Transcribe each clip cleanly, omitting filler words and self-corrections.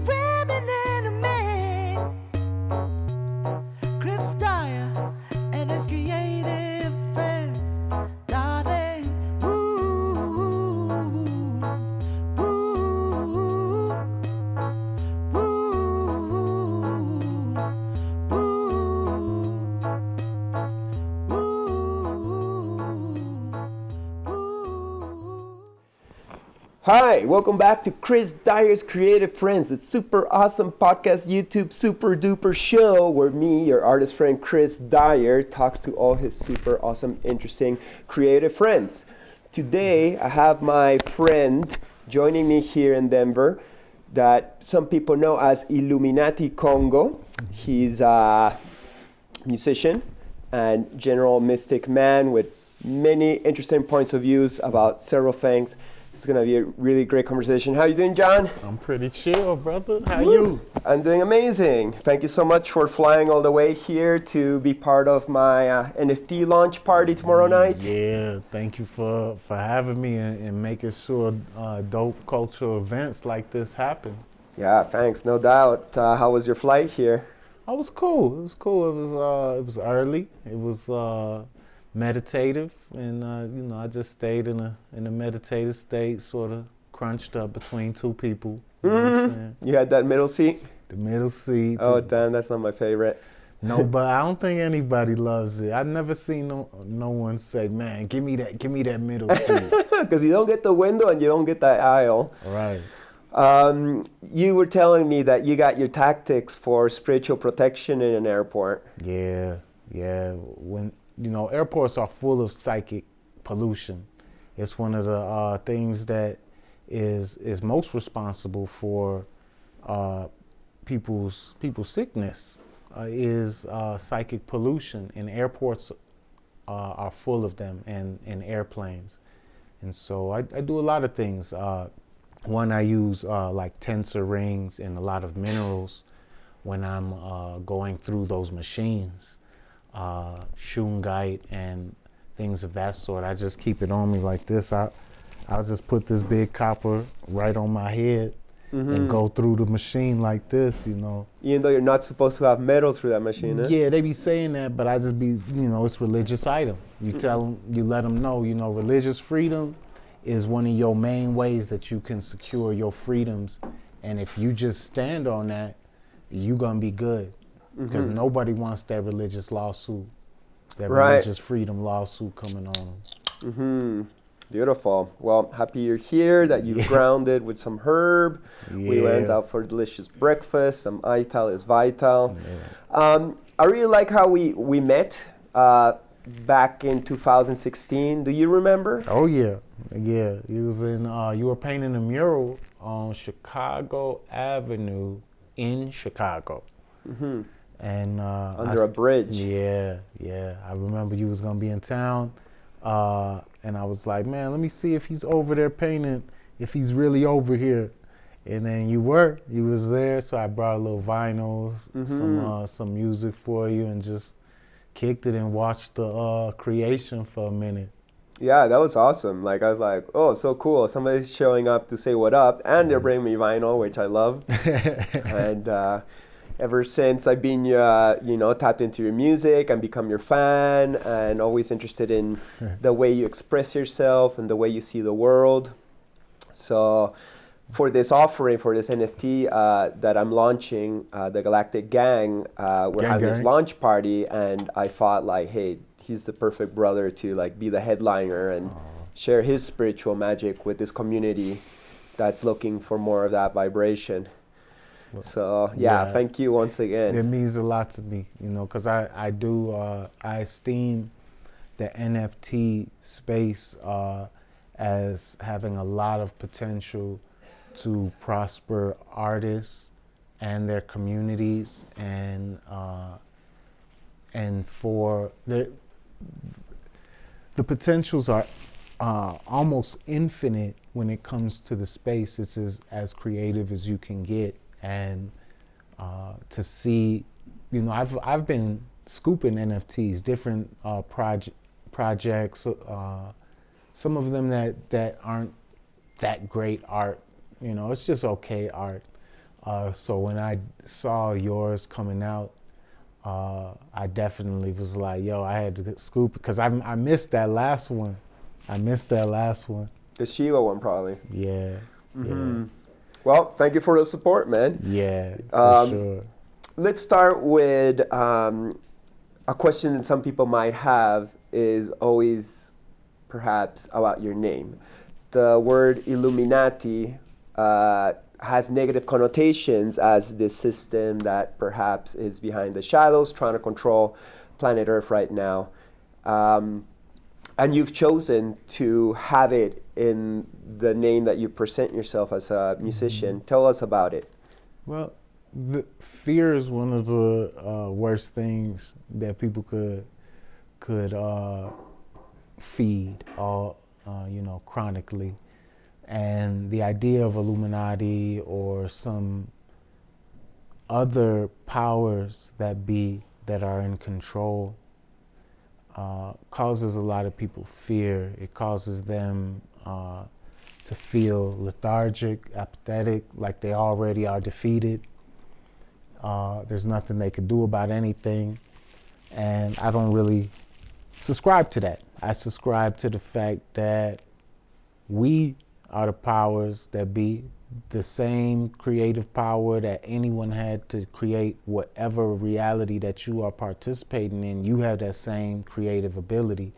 women and a man. Chris Dyer and his creative friends, darling. Ooh, ooh, ooh, Hi, welcome back to Chris Dyer's Creative Friends. It's super awesome podcast, YouTube super duper show where me, your artist friend Chris Dyer, talks to all his super awesome, interesting, creative friends. Today, I have my friend joining me here in Denver that some people know as Illuminati Congo. He's a musician and general mystic man with many interesting points of views about several things. It's going to be a really great conversation. How you doing, John? I'm pretty chill, brother. How you? I'm doing amazing. Thank you so much for flying all the way here to be part of my NFT launch party tomorrow night. Yeah, thank you for having me and making sure dope cultural events like this happen. Yeah, thanks. No doubt. How was your flight here? It was cool. It was cool. It was early. It was meditative, and I just stayed in a meditative state, sort of crunched up between two people. You know what I'm saying? You had that middle seat? The middle seat. Oh, damn, that's not my favorite. No, but I don't think anybody loves it. I've never seen no one say, "Man, give me that middle seat." Because you don't get the window and you don't get that aisle. Right. You were telling me that you got your tactics for spiritual protection in an airport. Yeah. When airports are full of psychic pollution. It's one of the things that is most responsible for people's sickness is psychic pollution, and airports are full of them, and airplanes. And so I do a lot of things. One, I use like tensor rings and a lot of minerals when I'm going through those machines. Shungite and things of that sort. I just keep it on me like this. I'll just put this big copper right on my head and go through the machine like this, Even though you're not supposed to have metal through that machine, eh? Yeah, they be saying that, but I just be, it's religious item. You tell them, you let them know, religious freedom is one of your main ways that you can secure your freedoms. And if you just stand on that, you're gonna be good. Because nobody wants that religious lawsuit, that religious freedom lawsuit coming on them. Beautiful. Well, happy you're here, that you grounded with some herb. Yeah. We went out for delicious breakfast. Some ital is vital. Yeah. I really like how we met back in 2016. Do you remember? Oh, yeah. Yeah. It was you were painting a mural on Chicago Avenue in Chicago. And under a bridge. Yeah. I remember you was gonna be in town, and I was like, man, let me see if he's over there painting, if he's really over here. And then you was there, so I brought a little vinyls, some music for you, and just kicked it and watched the creation for a minute. Yeah, that was awesome. Like, I was like, oh, so cool. Somebody's showing up to say what up, and they're bringing me vinyl, which I love. And ever since I've been, tapped into your music and become your fan, and always interested in the way you express yourself and the way you see the world. So for this offering, for this NFT that I'm launching, the Galactic Gang, we're having this launch party, and I thought, like, hey, he's the perfect brother to like be the headliner and share his spiritual magic with this community that's looking for more of that vibration. So thank you once again. It means a lot to me, because I esteem the NFT space as having a lot of potential to prosper artists and their communities, and for the potentials are almost infinite when it comes to the space. It's as creative as you can get. And to see, I've been scooping NFTs, different projects, some of them that aren't that great art, it's just okay art. So when I saw yours coming out, I definitely was like, yo, I had to scoop, because I missed that last one. The Shiva one, probably. Yeah. Well, thank you for the support, man. Yeah, for sure. Let's start with a question that some people might have is always perhaps about your name. The word Illuminati has negative connotations as this system that perhaps is behind the shadows trying to control planet Earth right now. And you've chosen to have it in the name that you present yourself as a musician. Tell us about it. Well, the fear is one of the worst things that people could feed, chronically. And the idea of Illuminati or some other powers that are in control causes a lot of people fear. It causes them to feel lethargic, apathetic, like they already are defeated. There's nothing they could do about anything. And I don't really subscribe to that. I subscribe to the fact that we are the powers that be, the same creative power that anyone had to create whatever reality that you are participating in. You have that same creative ability.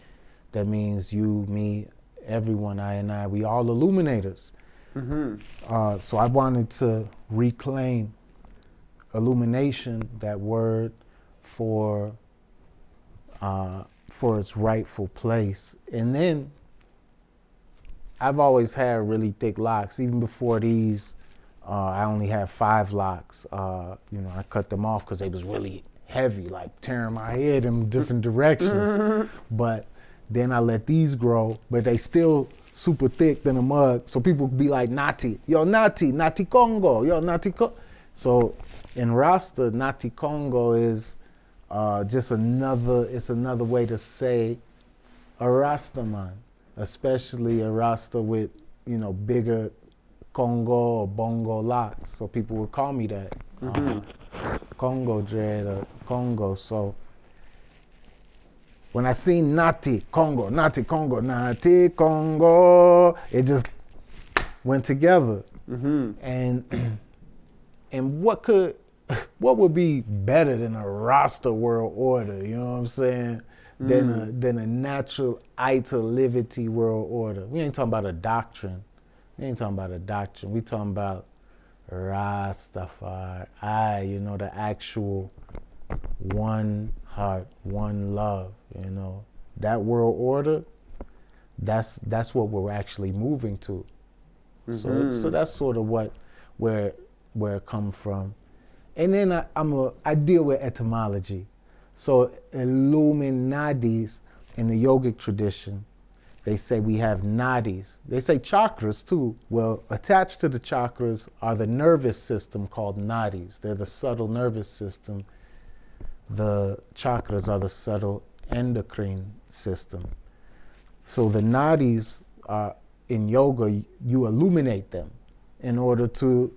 That means you, me, everyone, I and I, we all illuminators. So I wanted to reclaim illumination, that word, for its rightful place. And then I've always had really thick locks. Even before these, I only had 5 locks. I cut them off because they was really heavy, like tearing my head in different directions. But then I let these grow, but they still super thick than a mug. So people be like, Nati, yo Nati, Nati Congo, yo Nati Congo. So in Rasta, Nati Congo is just another way to say a Rasta man. Especially a Rasta with, bigger Congo or Bongo locks. So people would call me that. Congo dread or Congo. So when I seen Nati Congo, Nati Congo, Nati Congo, it just went together. And what would be better than a Rasta world order, you know what I'm saying? Than a natural Ita Livity world order. We ain't talking about a doctrine. We talking about Rastafari, the actual one heart, one love, That world order, that's what we're actually moving to. So that's sort of where it comes from. And then I deal with etymology. So Illuminatis in the yogic tradition, they say we have nadis. They say chakras too. Well, attached to the chakras are the nervous system called nadis. They're the subtle nervous system. The chakras are the subtle endocrine system. So the nadis are, in yoga, you illuminate them in order to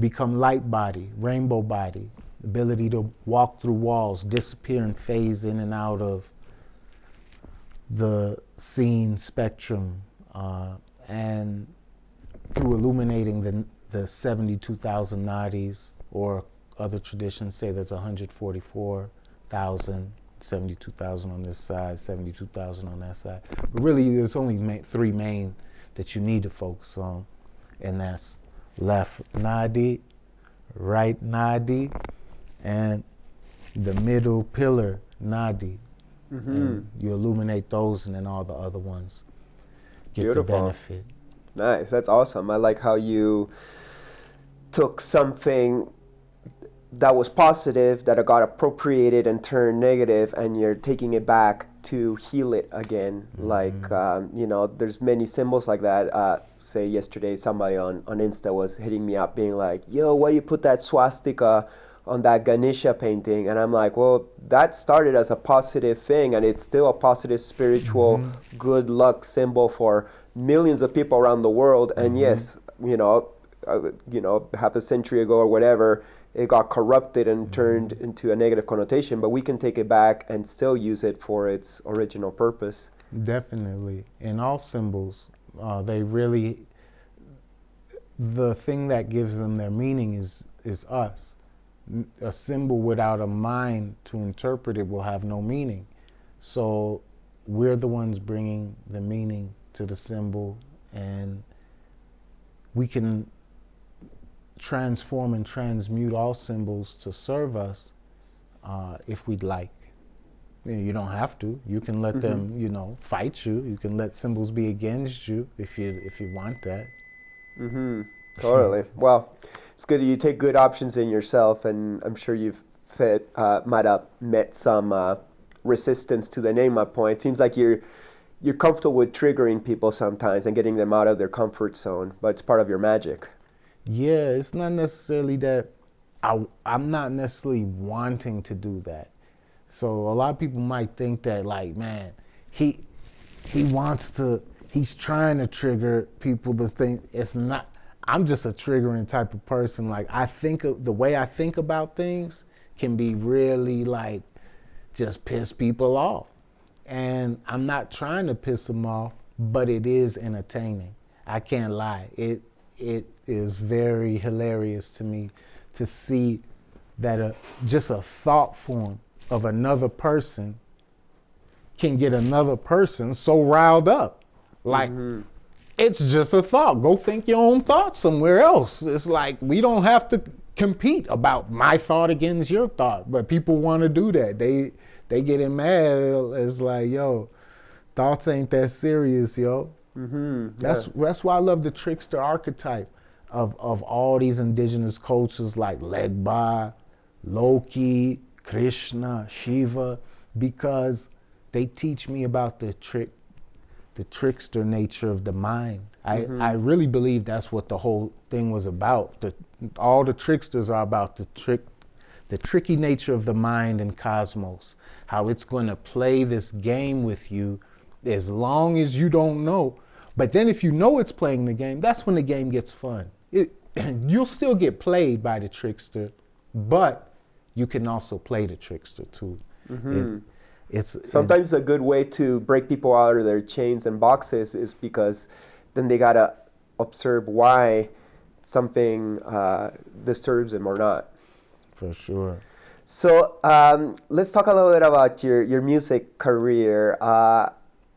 become light body, rainbow body. Ability to walk through walls, disappear and phase in and out of the scene spectrum, and through illuminating the 72,000 nadis, or other traditions say there's 144,000, 72,000 on this side, 72,000 on that side. But really, there's only 3 main that you need to focus on, and that's left nadi, right nadi, and the middle pillar, nadi. And you illuminate those, and then all the other ones get the benefit. Nice, that's awesome. I like how you took something that was positive, that got appropriated and turned negative, and you're taking it back to heal it again. Like, there's many symbols like that. Say yesterday, somebody on Insta was hitting me up being like, yo, why you put that swastika on that Ganesha painting? And I'm like, well, that started as a positive thing, and it's still a positive spiritual good luck symbol for millions of people around the world. And yes, half a century ago or whatever, it got corrupted and turned into a negative connotation, but we can take it back and still use it for its original purpose. Definitely. In all symbols, they really, the thing that gives them their meaning is us. A symbol without a mind to interpret it will have no meaning. So we're the ones bringing the meaning to the symbol, and we can transform and transmute all symbols to serve us if we'd like. You don't have to. You can let them, fight you. You can let symbols be against you if you want that. Totally. Well, it's good you take good options in yourself, and I'm sure you've might have met some resistance to the name up point. It seems like you're comfortable with triggering people sometimes and getting them out of their comfort zone, but it's part of your magic. Yeah, it's not necessarily that I'm not necessarily wanting to do that. So a lot of people might think that, like, man, he's trying to trigger people to think. It's not. I'm just a triggering type of person. Like, the way I think about things can be really, like, just piss people off. And I'm not trying to piss them off, but it is entertaining. I can't lie. It is very hilarious to me to see that just a thought form of another person can get another person so riled up. Like, it's just a thought. Go think your own thoughts somewhere else. It's like, we don't have to compete about my thought against your thought, but people want to do that. They getting mad. It's like, yo, thoughts ain't that serious, yo. That's why I love the trickster archetype of all these indigenous cultures like Legba, Loki, Krishna, Shiva, because they teach me about the trickster nature of the mind. I really believe that's what the whole thing was about. All the tricksters are about the tricky nature of the mind and cosmos, how it's going to play this game with you as long as you don't know. But then if you know it's playing the game, that's when the game gets fun. You'll still get played by the trickster, but you can also play the trickster too. Sometimes a good way to break people out of their chains and boxes is because then they gotta observe why something disturbs them or not. For sure. So let's talk a little bit about your music career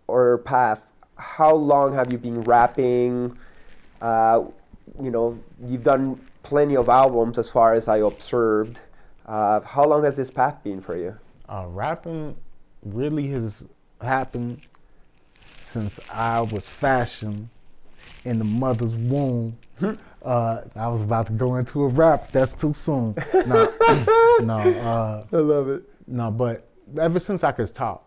or path. How long have you been rapping? You've done plenty of albums as far as I observed. How long has this path been for you? Rapping really has happened since I was fashioned in the mother's womb. I was about to go into a rap. That's too soon. No, I love it. No, but ever since I could talk,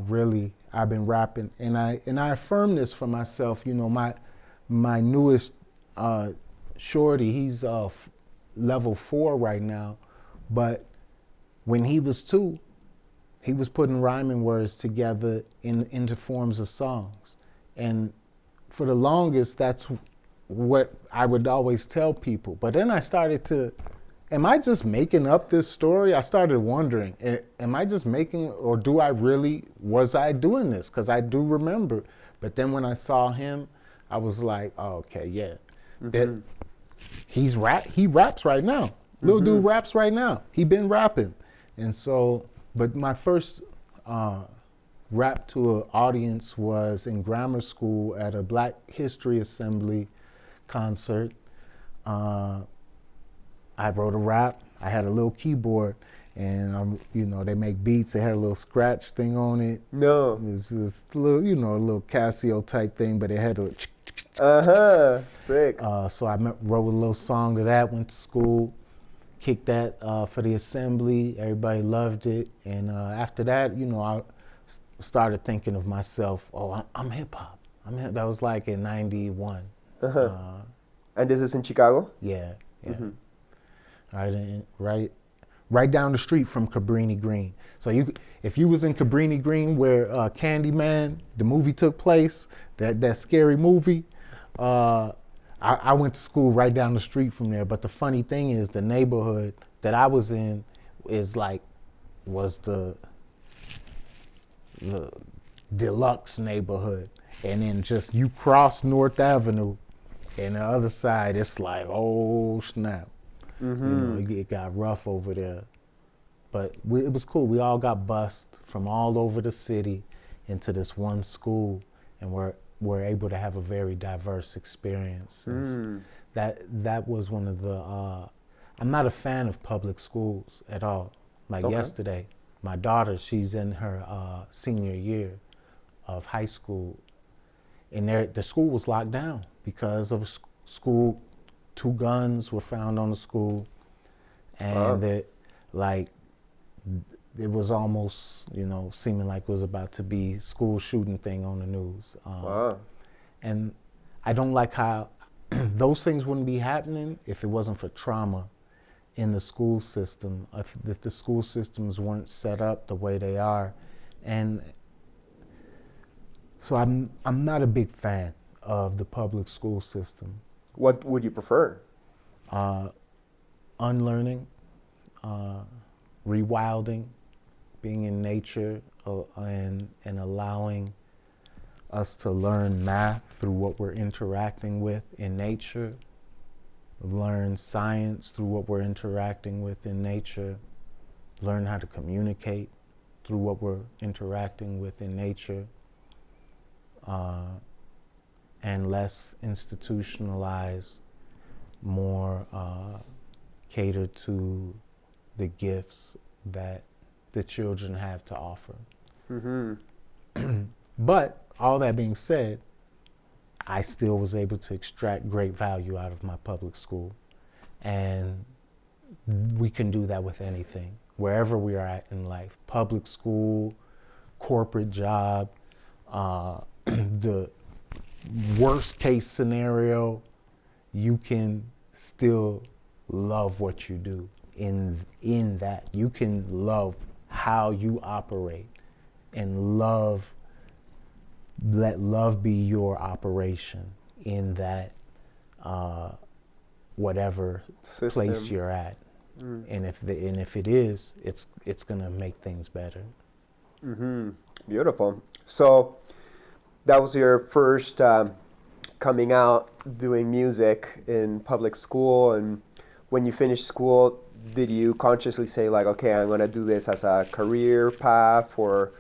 really, I've been rapping, and I affirm this for myself. My newest shorty, he's level 4 right now, but when he was 2, he was putting rhyming words together into forms of songs, and for the longest, that's what I would always tell people. But then I started to, am I just making up this story? I started wondering, am I just making, or was I doing this? Because I do remember. But then when I saw him, I was like, oh, okay, yeah. That he raps right now. Little dude raps right now. He been rapping. And so, but my first rap to an audience was in grammar school at a Black History Assembly concert. I wrote a rap. I had a little keyboard, and they make beats. They had a little scratch thing on it. No, it was this little, a little Casio type thing, but it had a. Sick. So I wrote a little song to that. Went to school, kicked that for the assembly. Everybody loved it, and after that, I started thinking of myself. Oh, I'm hip hop. That was like in '91. And this is in Chicago? Yeah. Right down the street from Cabrini Green. So if you was in Cabrini Green where Candyman, the movie took place, that scary movie, I went to school right down the street from there. But the funny thing is, the neighborhood that I was in was the deluxe neighborhood, and then just you cross North Avenue, and the other side it's like, oh snap, it got rough over there. But it was cool. We all got bused from all over the city into this one school, and we're able to have a very diverse experience. That was one of the. I'm not a fan of public schools at all. Like yesterday, my daughter, she's in her senior year of high school, and the school was locked down because of school. 2 guns were found on the school, and it was almost, seeming like it was about to be school shooting thing on the news. And I don't like how those things wouldn't be happening if it wasn't for trauma in the school system, if the school systems weren't set up the way they are. And so I'm not a big fan of the public school system. What would you prefer? Unlearning, rewilding, being in nature, and allowing us to learn math through what we're interacting with in nature, learn science through what we're interacting with in nature, learn how to communicate through what we're interacting with in nature, and less institutionalized, more catered to the gifts that the children have to offer. But all that being said, I still was able to extract great value out of my public school. And we can do that with anything, wherever we are at in life. Public school, corporate job, the worst case scenario, you can still love what you do in that. You can love how you operate and let love be your operation in that whatever System. place you're at. And if it is, it's gonna make things better. Beautiful. So that was your first coming out doing music in public school, and when you finished school, did you consciously say like, okay, I'm gonna do this as a career path, or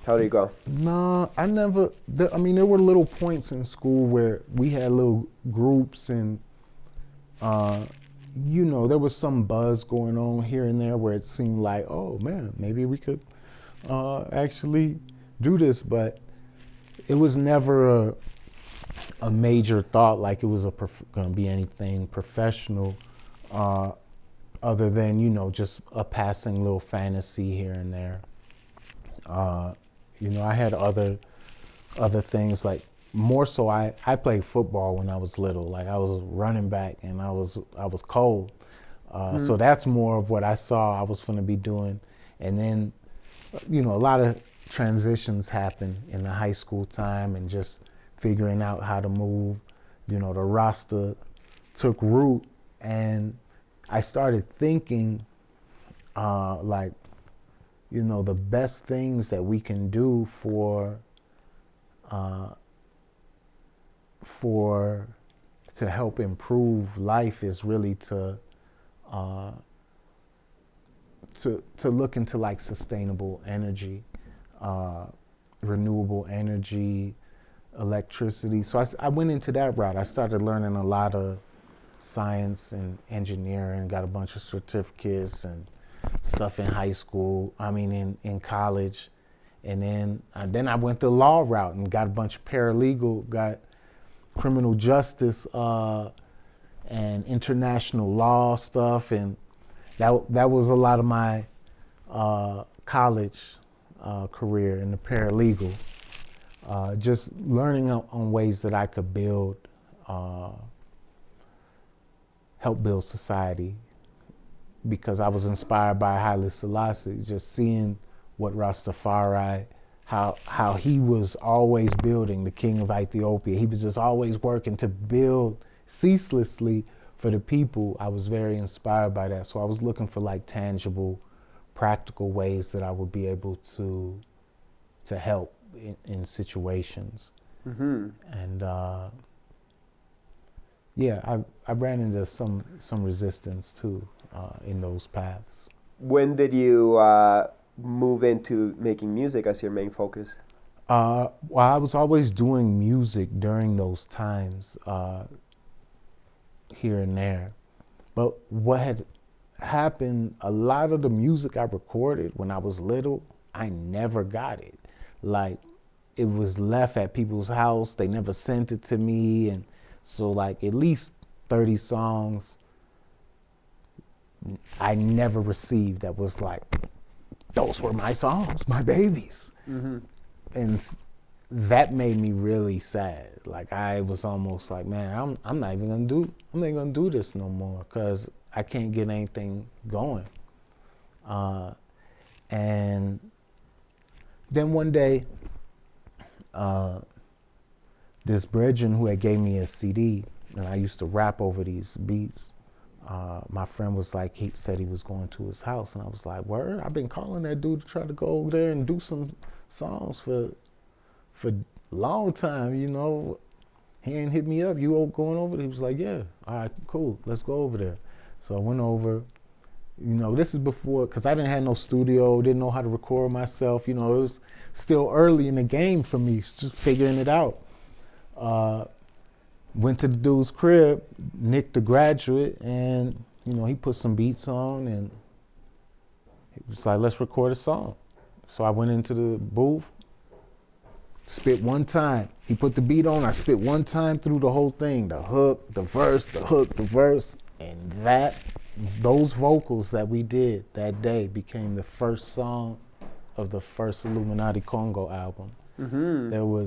how do you go? No, I never. There were little points in school where we had little groups, and there was some buzz going on here and there where it seemed like, oh man, maybe we could actually do this, but it was never a major thought like it was going to be anything professional, other than just a passing little fantasy here and there. I had other things, like more so I played football when I was little. Like I was running back and I was cold. So that's more of what I saw I was going to be doing. And then, a lot of transitions happen in the high school time, and just figuring out how to move. The roster took root, and I started thinking the best things that we can do to help improve life is really to look into like sustainable energy, renewable energy, electricity. So I went into that route. I started learning a lot of science and engineering, got a bunch of certificates and stuff in high school, in college. And then I went the law route and got a bunch of paralegal, got criminal justice and international law stuff, and that was a lot of my college career in the paralegal. Just learning on ways that I could help build society, because I was inspired by Haile Selassie, just seeing what Rastafari how he was always building, the king of Ethiopia. He was just always working to build ceaselessly for the people. I was very inspired by that. So I was looking for like tangible, practical ways that I would be able to help in situations. Mm-hmm. And yeah, I ran into some resistance too in those paths. When did you move into making music as your main focus? Well, I was always doing music during those times, here and there. But what had happened, a lot of the music I recorded when I was little, I never got it. Like, it was left at people's house. They never sent it to me. And so like at least 30 songs I never received that was like, those were my songs, my babies. Mm-hmm. And that made me really sad. Like I was almost like, man, I'm not even gonna do this no more because I can't get anything going. And then one day, this brethren who had gave me a CD, and I used to rap over these beats, my friend was like, he said he was going to his house, and I was like, word? I've been calling that dude to try to go over there and do some songs for a long time, you know. He ain't hit me up. You going over there? He was like, yeah. All right, cool. Let's go over there. So I went over. You know, this is before, because I didn't have no studio, didn't know how to record myself. You know, it was still early in the game for me, just figuring it out. Went to the dude's crib, Nick the Graduate, and, you know, he put some beats on, and he was like, let's record a song. So I went into the booth, spit one time. He put the beat on, I spit one time through the whole thing, the hook, the verse, the hook, the verse, and those vocals that we did that day became the first song of the first Illuminati Congo album. Mm-hmm.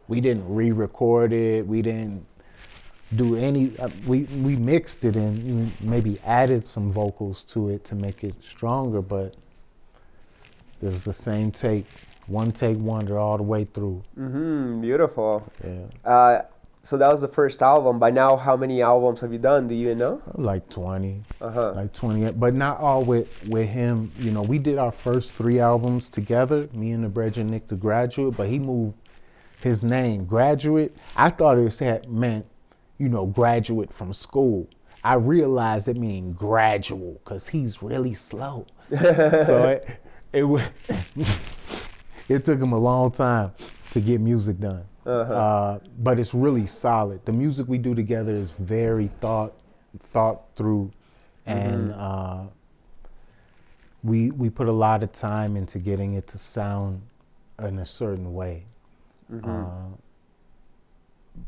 We didn't re-record it, we didn't do any, we mixed it and maybe added some vocals to it to make it stronger, but it was the same take, one take wonder all the way through. Mm-hmm. Beautiful. Yeah. So that was the first album. By now, how many albums have you done? Do you know? Like 20. Uh-huh. Like 20, but not all with him. You know, we did our first 3 albums together, me and the brethren Nick the Graduate, but he moved his name, Graduate. I thought it meant, you know, graduate from school. I realized it mean gradual because he's really slow. So it took him a long time to get music done. Uh-huh. But it's really solid. The music we do together is very thought through, and we put a lot of time into getting it to sound in a certain way.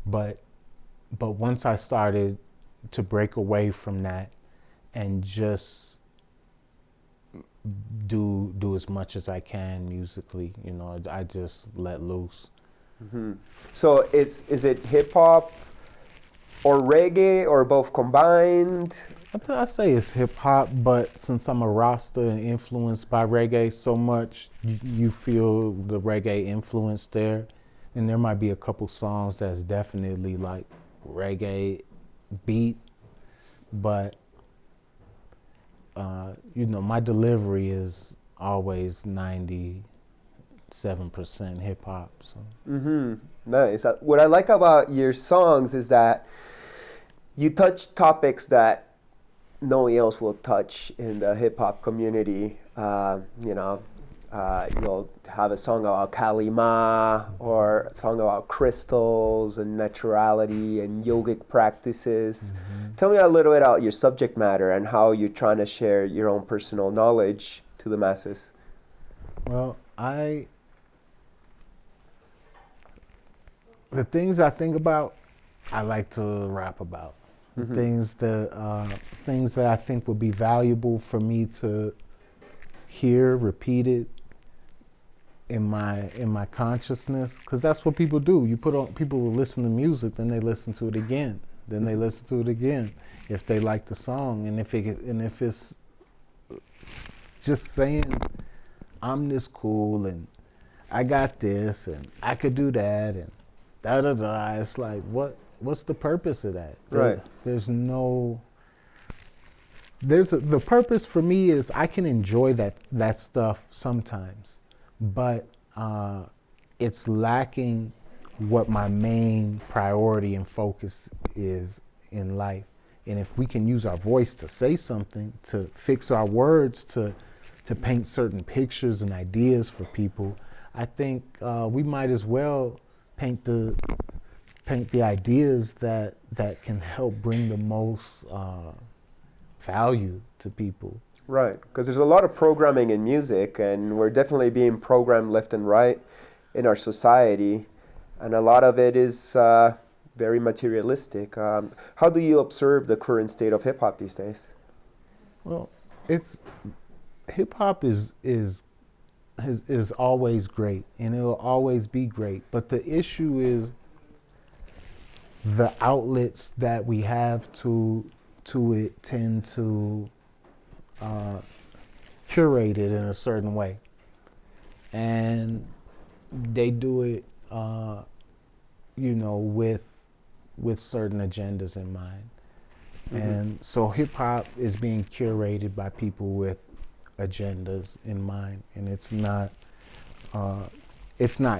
But once I started to break away from that and just do as much as I can musically, you know, I just let loose. Mm-hmm. So is it hip hop or reggae or both combined? I say it's hip hop, but since I'm a Rasta and influenced by reggae so much, you feel the reggae influence there. And there might be a couple songs that's definitely like reggae beat, but you know, my delivery is always 97% hip hop. So. Mm-hmm. Nice. What I like about your songs is that you touch topics that no one else will touch in the hip hop community. You know, you'll have a song about Kalima or a song about crystals and naturality and yogic practices. Mm-hmm. Tell me a little bit about your subject matter and how you're trying to share your own personal knowledge to the masses. Well, the things I think about, I like to rap about. Mm-hmm. Things that I think would be valuable for me to hear repeated in my consciousness, because that's what people do. People will listen to music, then they listen to it again, then they listen to it again if they like the song, and if it's just saying I'm this cool and I got this and I could do that and da da da. It's like, what's the purpose of that? Right. The purpose for me is I can enjoy that stuff sometimes, but it's lacking what my main priority and focus is in life. And if we can use our voice to say something, to fix our words, to paint certain pictures and ideas for people, I think we might as well paint the ideas that can help bring the most value to people. Right, because there's a lot of programming in music, and we're definitely being programmed left and right in our society, and a lot of it is very materialistic. How do you observe the current state of hip hop these days? Well, hip hop is always great, and it'll always be great. But the issue is the outlets that we have to it tend to curate it in a certain way, and they do it, with certain agendas in mind. Mm-hmm. And so hip hop is being curated by people with agendas in mind, and it's not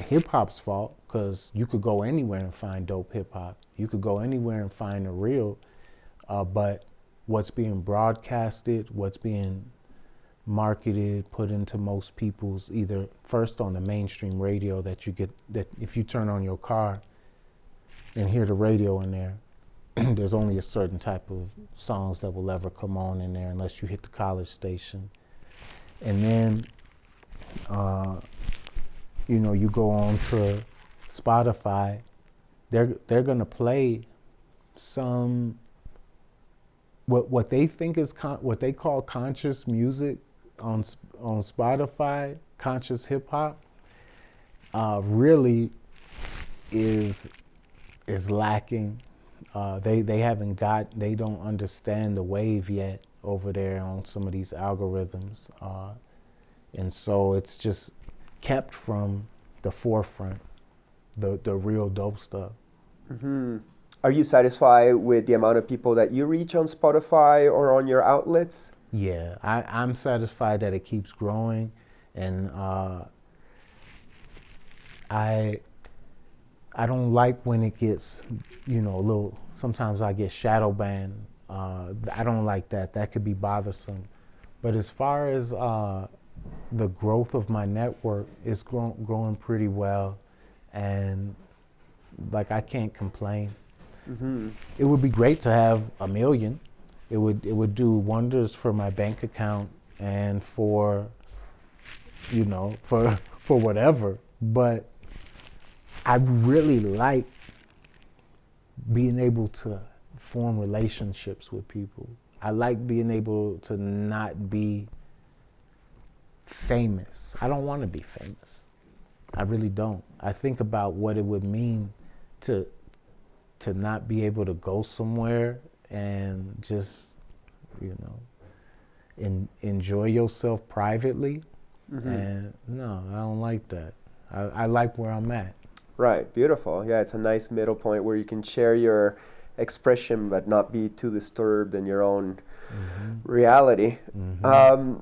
hip hop's fault, because you could go anywhere and find dope hip hop. You could go anywhere and find the real. But what's being broadcasted, what's being marketed, put into most people's, either first on the mainstream radio that you get, that if you turn on your car and hear the radio in there, there's only a certain type of songs that will ever come on in there unless you hit the college station. And then, you go on to Spotify, they're gonna play some what they think is what they call conscious music on Spotify. Conscious hip hop really is lacking. They don't understand the wave yet over there on some of these algorithms, and so it's just kept from the forefront, the real dope stuff. Mm-hmm. Are you satisfied with the amount of people that you reach on Spotify or on your outlets? Yeah, I'm satisfied that it keeps growing, and I don't like when it gets, a little. Sometimes I get shadow banned. I don't like that. That could be bothersome. But as far as the growth of my network, it's growing pretty well, and I can't complain. Mm-hmm. It would be great to have 1 million. It would do wonders for my bank account and for whatever. But I really like being able to form relationships with people. I like being able to not be famous. I don't want to be famous. I really don't. I think about what it would mean to not be able to go somewhere and just, enjoy yourself privately. Mm-hmm. And no, I don't like that. I like where I'm at. Right, beautiful. Yeah, it's a nice middle point where you can share your expression but not be too disturbed in your own reality. Mm-hmm.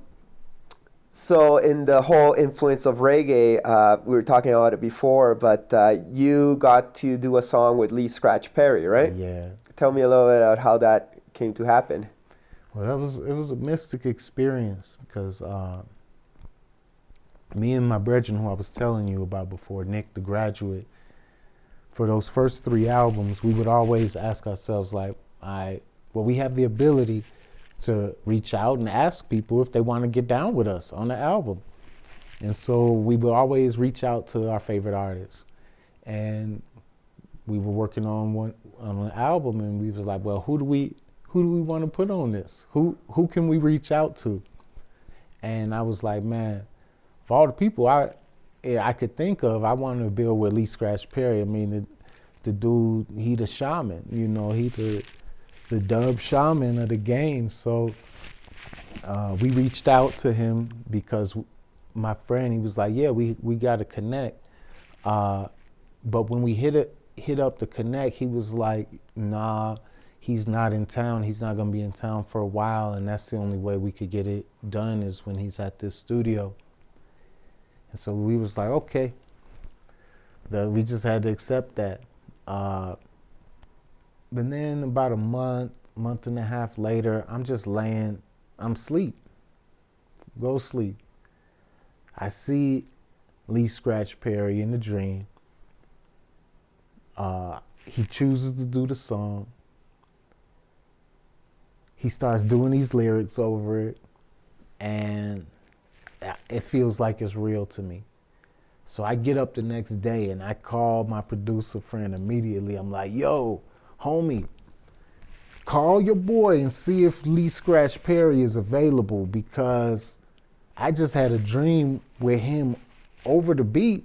So in the whole influence of reggae, we were talking about it before, but you got to do a song with Lee Scratch Perry, right? Yeah. Tell me a little bit about how that came to happen. Well, it was a mystic experience, because me and my brethren, who I was telling you about before, Nick the Graduate, for those first 3 albums, we would always ask ourselves, we have the ability to reach out and ask people if they want to get down with us on the album. And so we would always reach out to our favorite artists. And we were working on an album, and we was like, well, who do we want to put on this? Who can we reach out to? And I was like, man, of all the people I could think of, I wanted to build with Lee Scratch Perry. I mean, the dude, he the shaman, he the dub shaman of the game. So we reached out to him because my friend, he was like, yeah, we got to connect. But when we hit up to connect, he was like, nah, he's not in town. He's not going to be in town for a while. And that's the only way we could get it done is when he's at this studio. And so we was like, okay. We just had to accept that. But then about a month and a half later, I'm just laying, I'm asleep. Go sleep. I see Lee Scratch Perry in the dream. He chooses to do the song. He starts doing these lyrics over it, and it feels like it's real to me. So I get up the next day and I call my producer friend immediately. I'm like, yo, homie, call your boy and see if Lee Scratch Perry is available, because I just had a dream with him over the beat,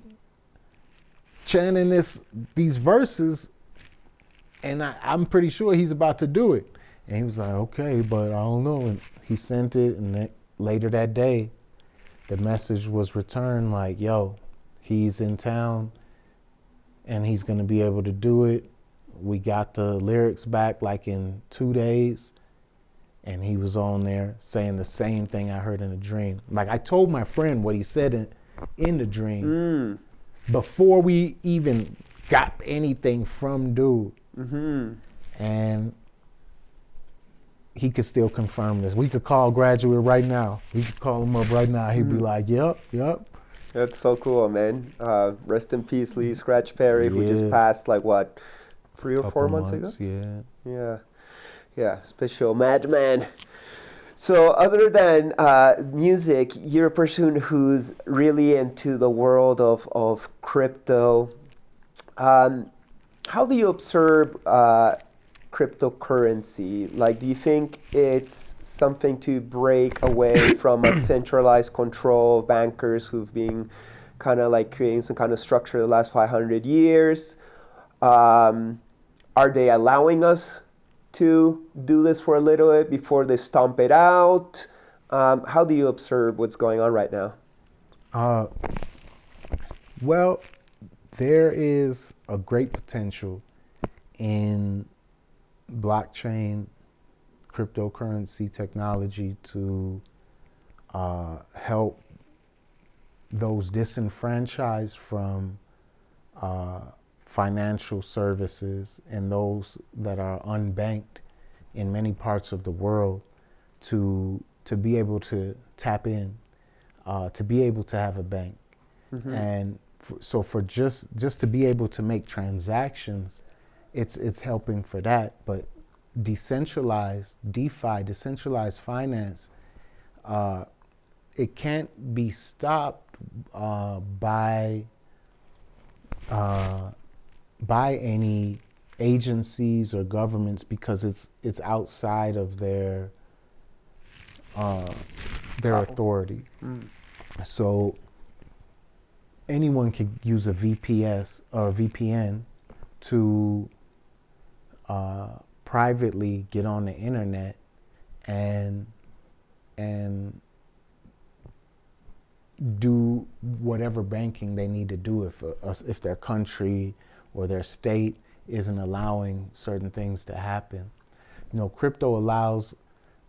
chanting these verses, and I'm pretty sure he's about to do it. And he was like, okay, but I don't know. And he sent it, and later that day, the message was returned like, yo, he's in town and he's gonna be able to do it. We got the lyrics back like in 2 days, and he was on there saying the same thing I heard in a dream. Like, I told my friend what he said in the dream before we even got anything from dude. Mm-hmm. And he could still confirm this. We could call Graduate right now. We could call him up right now. He'd be like, yep. That's so cool, man. Rest in peace, Lee Scratch Perry, who just passed, like, what, 3 or 4 months ago? Yeah, special madman. So other than music, you're a person who's really into the world of crypto. How do you observe cryptocurrency? Like, do you think it's something to break away from a centralized control of bankers who've been kind of like creating some kind of structure the last 500 years? Are they allowing us to do this for a little bit before they stomp it out? How do you observe what's going on right now? Well, there is a great potential in blockchain, cryptocurrency technology to help those disenfranchised from financial services and those that are unbanked in many parts of the world to be able to tap in, to be able to have a bank. Mm-hmm. And so for just to be able to make transactions, it's helping for that. But decentralized DeFi, decentralized finance, it can't be stopped by any agencies or governments, because it's outside of their authority. So anyone could use a VPS or a VPN to privately get on the internet and do whatever banking they need to do if their country or their state isn't allowing certain things to happen. You know, crypto allows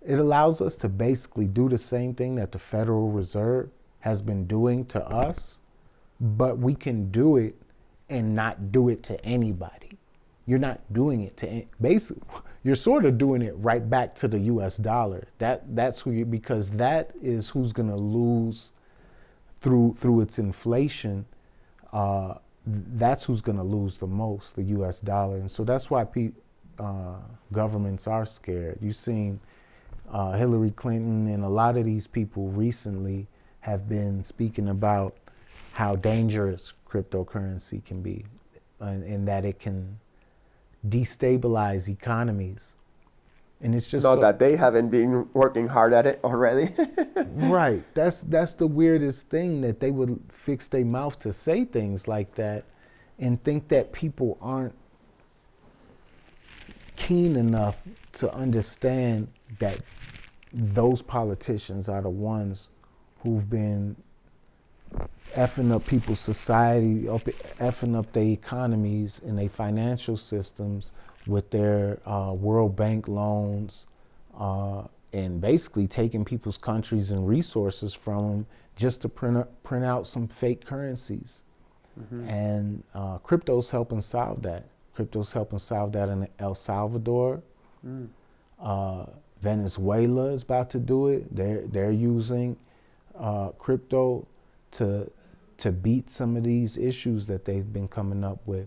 us to basically do the same thing that the Federal Reserve has been doing to us, but we can do it and not do it to anybody. You're not doing it to basically. You're sort of doing it right back to the U.S. dollar. That's who you, because that is who's going to lose through its inflation. That's who's going to lose the most, the U.S. dollar, and so that's why governments are scared. You've seen Hillary Clinton and a lot of these people recently have been speaking about how dangerous cryptocurrency can be, and that it can destabilize economies. And it's just not that they haven't been working hard at it already. Right. That's the weirdest thing, that they would fix their mouth to say things like that and think that people aren't keen enough to understand that those politicians are the ones who've been effing up people's society, effing up their economies and their financial systems with their World Bank loans, and basically taking people's countries and resources from them just to print out some fake currencies. And crypto's helping solve that. Crypto's helping solve that in El Salvador. Venezuela is about to do it. They're using crypto to beat some of these issues that they've been coming up with.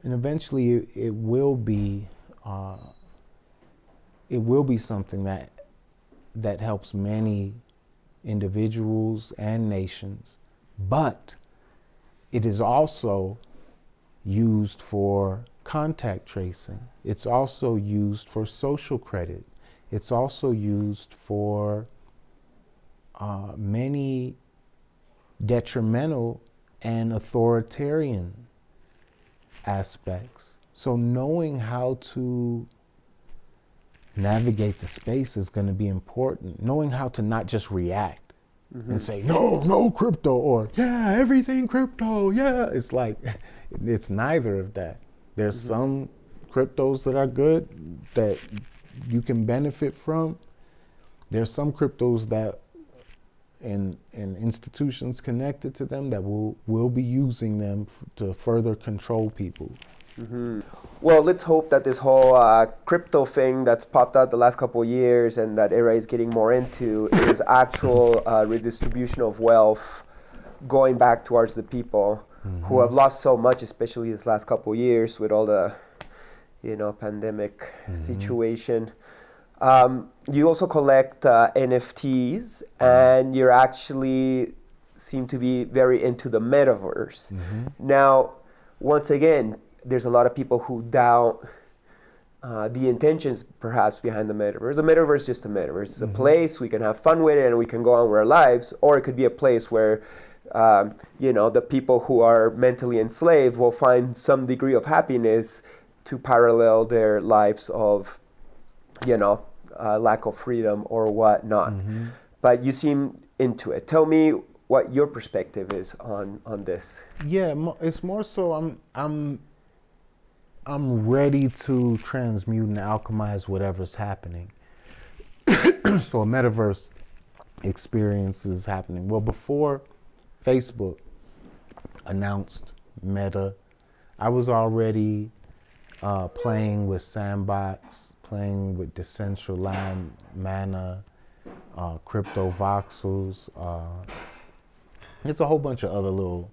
And eventually it will be something that helps many individuals and nations, but it is also used for contact tracing. It's also used for social credit. It's also used for many detrimental and authoritarian aspects. So knowing how to navigate the space is going to be important. Knowing how to not just react and say, no crypto, or yeah, everything crypto, yeah. It's like, it's neither of that. There's some cryptos that are good that you can benefit from. There's some cryptos that and institutions connected to them that will be using them to further control people. Well, let's hope that this whole crypto thing that's popped out the last couple of years and that era is getting more into is actual redistribution of wealth going back towards the people who have lost so much, especially this last couple of years with all the, pandemic situation. You also collect NFTs, and you actually seem to be very into the metaverse. Now, once again, there's a lot of people who doubt the intentions perhaps behind the metaverse. The metaverse is just a metaverse. It's a place we can have fun with it and we can go on with our lives, or it could be a place where the people who are mentally enslaved will find some degree of happiness to parallel their lives of, lack of freedom or whatnot. But you seem into it. Tell me what your perspective is on this. Yeah, it's more so I'm ready to transmute and alchemize whatever's happening. So a metaverse experience is happening. Well, before Facebook announced Meta, I was already playing with Sandbox, playing with Decentraland, Mana, Crypto Voxels. There's a whole bunch of other little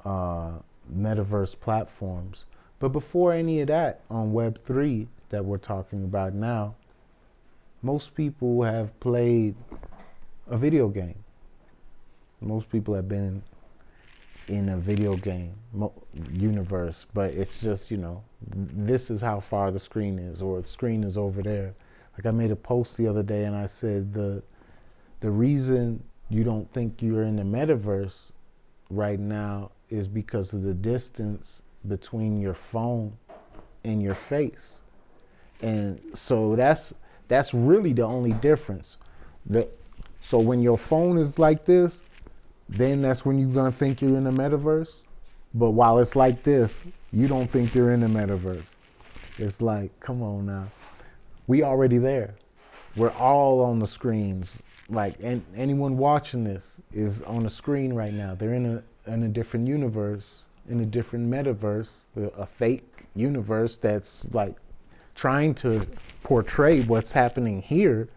metaverse platforms. But before any of that, on Web3 that we're talking about now, most people have played a video game. Most people have been in a video game universe, but it's just, this is how far the screen is, or the screen is over there. Like I made a post the other day and I said the reason you don't think you're in the metaverse right now is because of the distance between your phone and your face. And so that's really the only difference. So when your phone is like this, then that's when you're gonna think you're in the metaverse. But while it's like this, you don't think you're in the metaverse. It's like, come on now. We already there. We're all on the screens. Like, and anyone watching this is on a screen right now. They're in a different universe, in a different metaverse, a fake universe that's like trying to portray what's happening here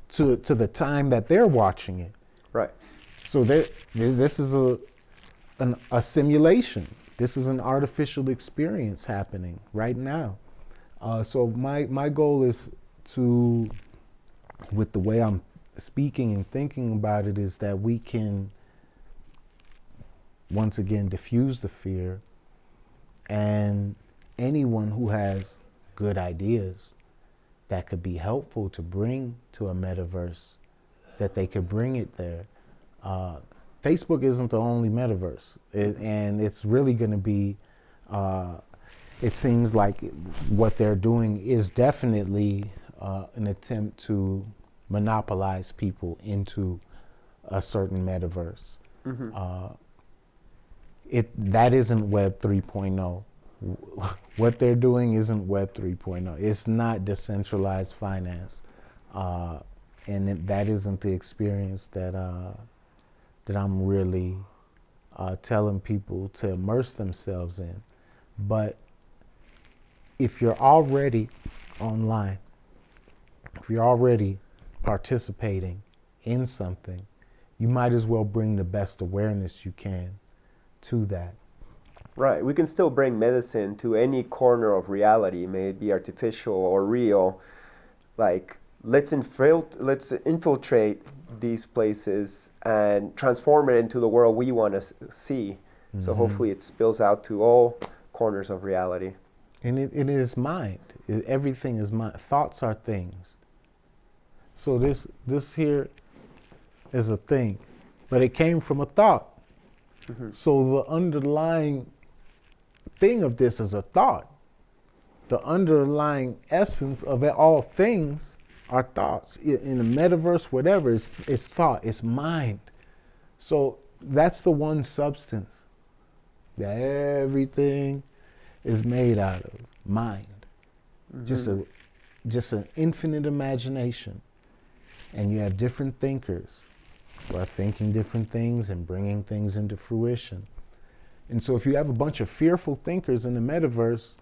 to the time that they're watching it. Right. So this is a simulation. This is an artificial experience happening right now. So my goal is to, with the way I'm speaking and thinking about it, is that we can once again diffuse the fear, and anyone who has good ideas that could be helpful to bring to a metaverse, that they could bring it there. Facebook isn't the only metaverse, and it's really going to be, it seems like what they're doing is definitely an attempt to monopolize people into a certain metaverse. That isn't Web 3.0. What they're doing isn't Web 3.0. It's not decentralized finance, and that isn't the experience that I'm really telling people to immerse themselves in. But if you're already online, if you're already participating in something, you might as well bring the best awareness you can to that. Right. We can still bring medicine to any corner of reality, may it be artificial or real. Like, let's infiltrate these places and transform it into the world we want to see. So hopefully it spills out to all corners of reality. And it is mind. Everything is mind. Thoughts are things. So this here is a thing, but it came from a thought. So the underlying thing of this is a thought. The underlying essence of all things are thoughts. In the metaverse, whatever, it's thought, it's mind. So that's the one substance that everything is made out of, mind. Just an infinite imagination. And you have different thinkers who are thinking different things and bringing things into fruition. And so if you have a bunch of fearful thinkers in the metaverse,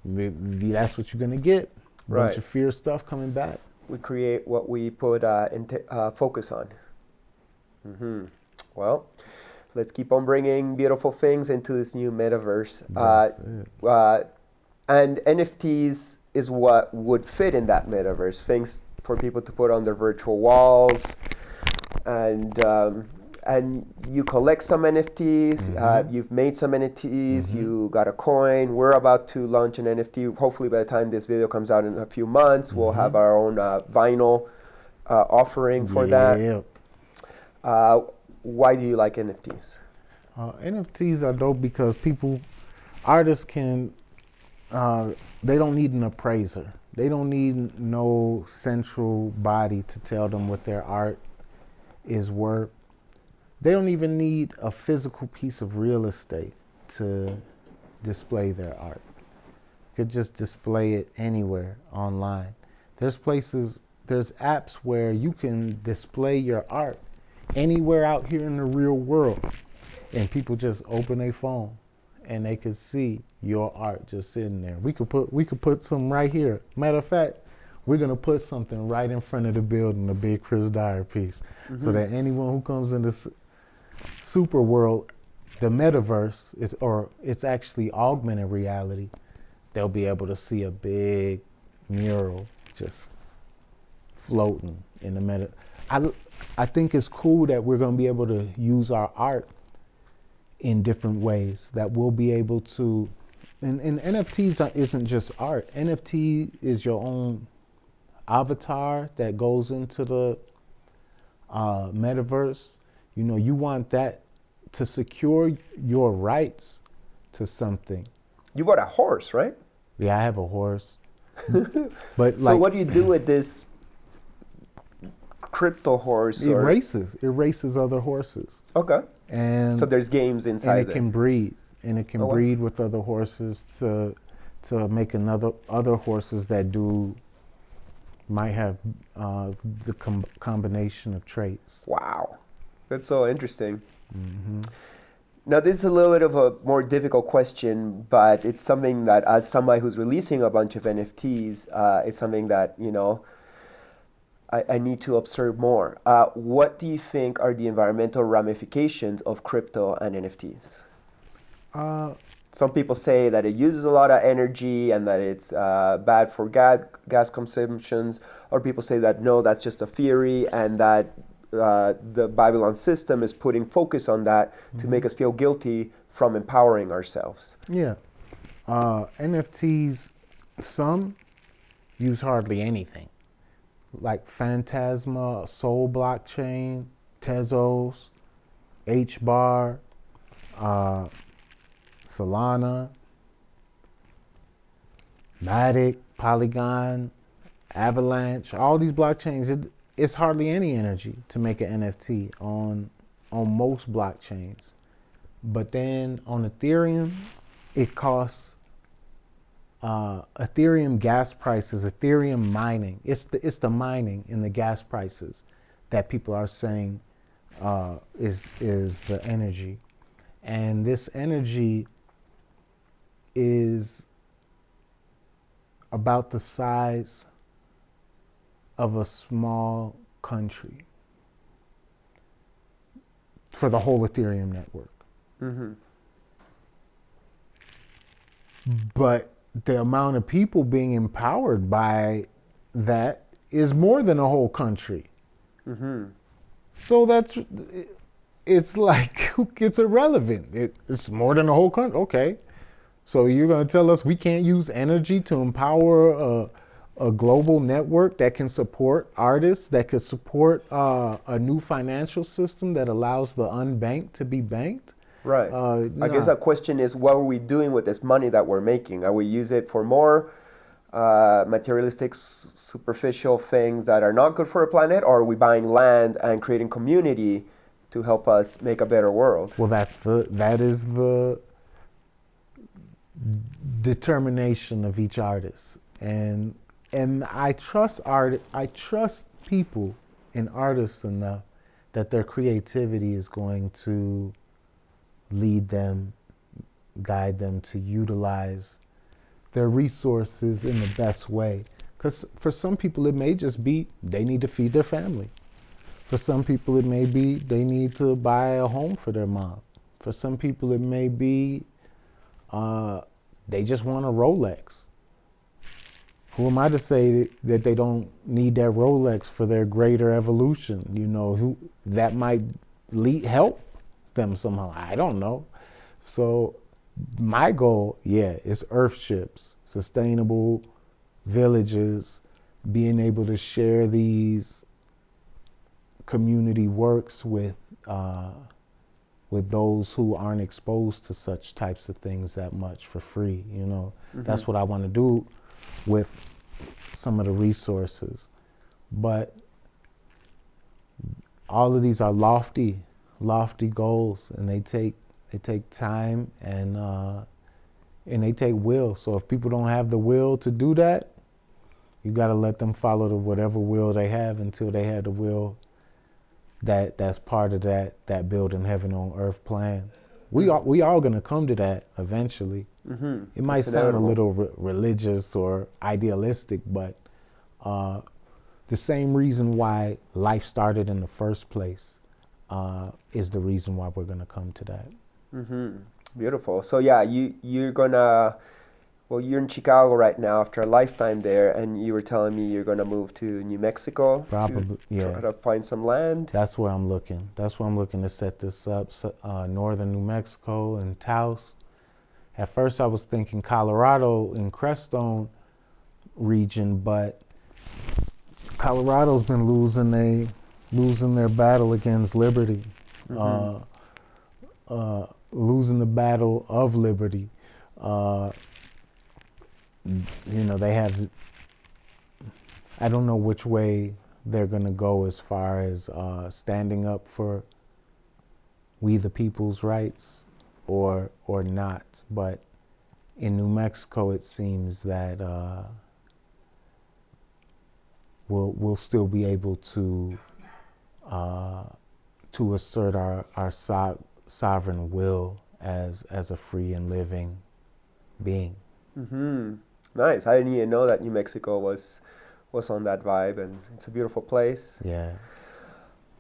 that's what you're going to get. A bunch of fear stuff coming back. We create what we put focus on. Well, let's keep on bringing beautiful things into this new metaverse. And NFTs is what would fit in that metaverse. Things for people to put on their virtual walls. And you collect some NFTs, you've made some NFTs, you got a coin. We're about to launch an NFT. Hopefully by the time this video comes out in a few months, we'll have our own vinyl offering for that. Why do you like NFTs? NFTs are dope because artists can, they don't need an appraiser. They don't need no central body to tell them what their art is worth. They don't even need a physical piece of real estate to display their art. You could just display it anywhere online. There's apps where you can display your art anywhere out here in the real world, and people just open their phone and they could see your art just sitting there. We could put some right here. Matter of fact, we're gonna put something right in front of the building, a big Chris Dyer piece, so that anyone who comes in this super world, the metaverse, it's actually augmented reality, they'll be able to see a big mural just floating in the meta. I think it's cool that we're gonna be able to use our art in different ways, that we'll be able to, and NFTs isn't just art. NFT is your own avatar that goes into the metaverse. You know, you want that to secure your rights to something. You bought a horse, right? Yeah, I have a horse. But so what do you do with this crypto horse? It races other horses. Okay. And so there's games inside and it can breed, and it can breed with other horses to make other horses that might have the combination of traits. Wow, that's so interesting. Now this is a little bit of a more difficult question, but it's something that, as somebody who's releasing a bunch of NFTs, it's something that, you know, I need to observe more. What do you think are the environmental ramifications of crypto and NFTs? Some people say that it uses a lot of energy and that it's bad for gas consumptions. Or people say that no, that's just a theory, and that the Babylon system is putting focus on that to make us feel guilty from empowering ourselves. Yeah. NFTs, some use hardly anything. Like Phantasma, Soul Blockchain, Tezos, HBAR, Solana, Matic, Polygon, Avalanche, all these blockchains, it's hardly any energy to make an NFT on on most blockchains. But then on Ethereum, it costs Ethereum gas prices, Ethereum mining. It's the mining and the gas prices that people are saying is the energy. And this energy is about the size of a small country for the whole Ethereum network. Mm-hmm. But the amount of people being empowered by that is more than a whole country. Mm-hmm. So it's like, it's irrelevant. It's more than a whole country. Okay. So you're going to tell us we can't use energy to empower a global network that can support artists, that could support a new financial system that allows the unbanked to be banked? Right. I guess the question is, what are we doing with this money that we're making? Are we use it for more materialistic, superficial things that are not good for the planet, or are we buying land and creating community to help us make a better world? Well, that is the determination of each artist, and I trust people and artists enough that their creativity is going to lead them, guide them to utilize their resources in the best way. Because for some people it may just be they need to feed their family. For some people it may be they need to buy a home for their mom. For some people it may be they just want a Rolex. Who am I to say that they don't need that Rolex for their greater evolution? You know, who that might help them somehow. I don't know. So my goal, is earthships, sustainable villages, being able to share these community works with those who aren't exposed to such types of things that much for free. You know, that's what I want to do with some of the resources. But all of these are lofty goals, and they take time and they take will. So if people don't have the will to do that, you got to let them follow whatever will they have until they have the will that's part of that building heaven on earth plan. We all gonna come to that eventually. Mm-hmm. It might sound a little religious or idealistic, but the same reason why life started in the first place is the reason why we're gonna come to that. Mm-hmm. Beautiful. So yeah, you're gonna, well, you're in Chicago right now after a lifetime there, and you were telling me you're gonna move to New Mexico. Probably, yeah. Try to find some land. That's where I'm looking. That's where I'm looking to set this up. Northern New Mexico and Taos. At first, I was thinking Colorado in Crestone region, but Colorado's been losing their battle against liberty. Mm-hmm. Losing the battle of liberty. You know, they have, I don't know which way they're gonna go as far as standing up for we the people's rights or not. But in New Mexico, it seems that we'll still be able to assert our sovereign will as a free and living being. Mm-hmm. Nice. I didn't even know that New Mexico was on that vibe, and it's a beautiful place. Yeah.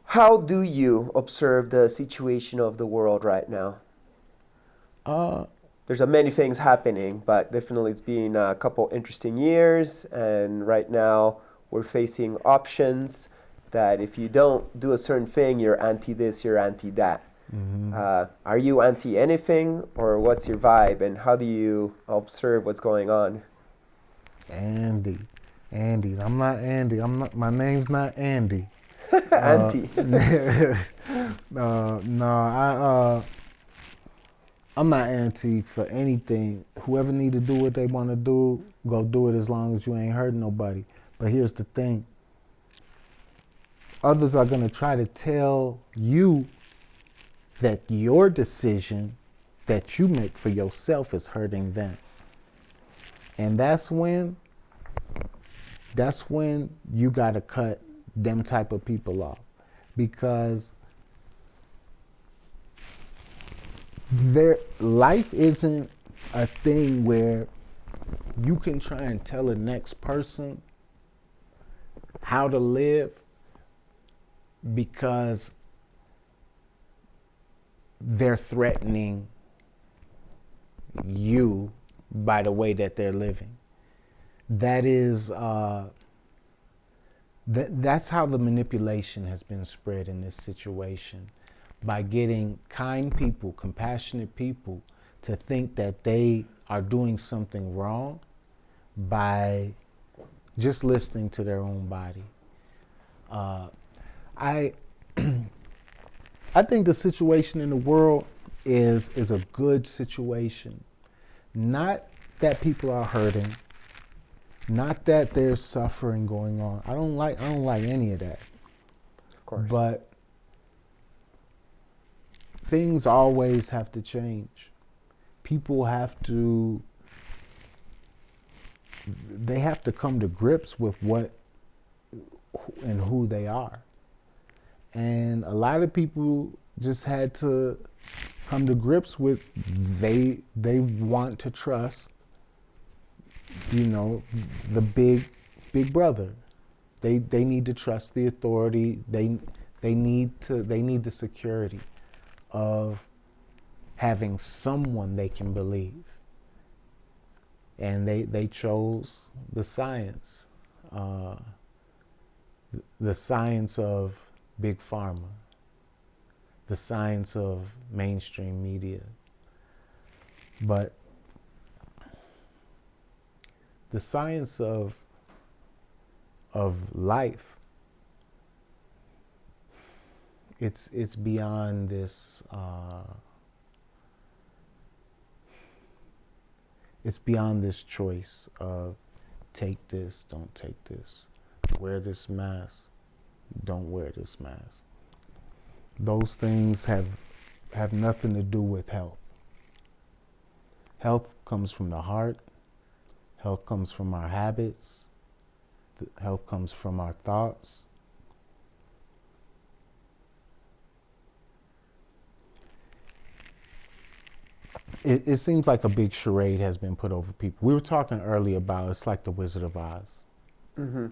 How do you observe the situation of the world right now? There's many things happening, but definitely it's been a couple interesting years, and right now we're facing options that if you don't do a certain thing, you're anti this, you're anti that. Mm-hmm. Are you anti anything, or what's your vibe, and how do you observe what's going on? Andy. I'm not Andy. My name's not Andy. Anti. I'm not anti for anything. Whoever need to do what they want to do, go do it as long as you ain't hurting nobody. But here's the thing. Others are going to try to tell you that your decision that you make for yourself is hurting them. And that's when you got to cut them type of people off, because their life isn't a thing where you can try and tell the next person how to live, because they're threatening you by the way that they're living. That is, that's how the manipulation has been spread in this situation, by getting kind people, compassionate people to think that they are doing something wrong by just listening to their own body. I think the situation in the world is a good situation. Not that people are hurting, not that there's suffering going on. I don't like any of that. Of course. But things always have to change. People have to come to grips with what and who they are. And a lot of people just had to come to grips with they want to trust, the big brother. They need to trust the authority. They need the security of having someone they can believe. And they chose the science. The science of Big Pharma, the science of mainstream media. But the science of life, it's beyond this. It's beyond this choice of take this, don't take this, wear this mask, don't wear this mask. Those things have nothing to do with health. Health comes from the heart. Health comes from our habits. Health comes from our thoughts. It seems like a big charade has been put over people. We were talking earlier about it's like the Wizard of Oz. Mm-hmm.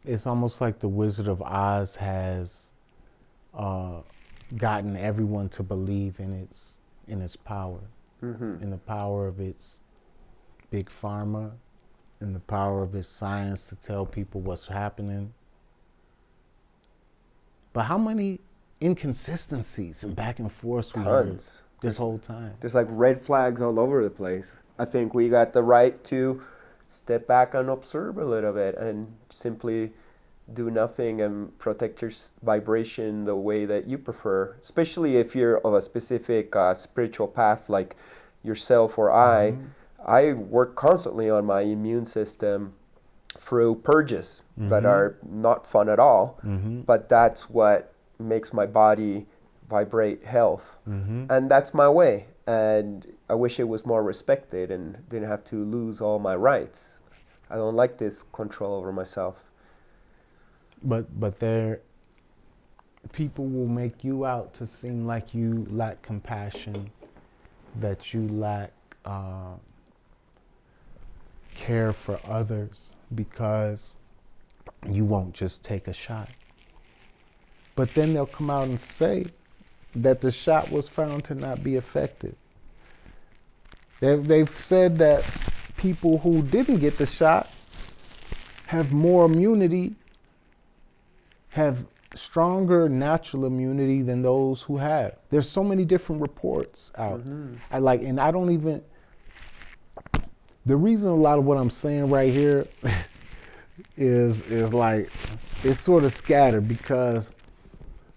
It's almost like the Wizard of Oz has gotten everyone to believe in its power, in the power of its big pharma, in the power of its science to tell people what's happening. But how many inconsistencies and back and forth we heard this whole time? There's like red flags all over the place. I think we got the right to step back and observe a little bit and simply do nothing and protect your vibration the way that you prefer, especially if you're of a specific spiritual path like yourself or I. I work constantly on my immune system through purges that are not fun at all, but that's what makes my body vibrate health. And that's my way. And I wish it was more respected and didn't have to lose all my rights. I don't like this control over myself. But there, people will make you out to seem like you lack compassion, that you lack care for others because you won't just take a shot. But then they'll come out and say that the shot was found to not be effective. They've said that people who didn't get the shot have more immunity, have stronger natural immunity than those who have. There's so many different reports out. The reason a lot of what I'm saying right here is like, it's sort of scattered because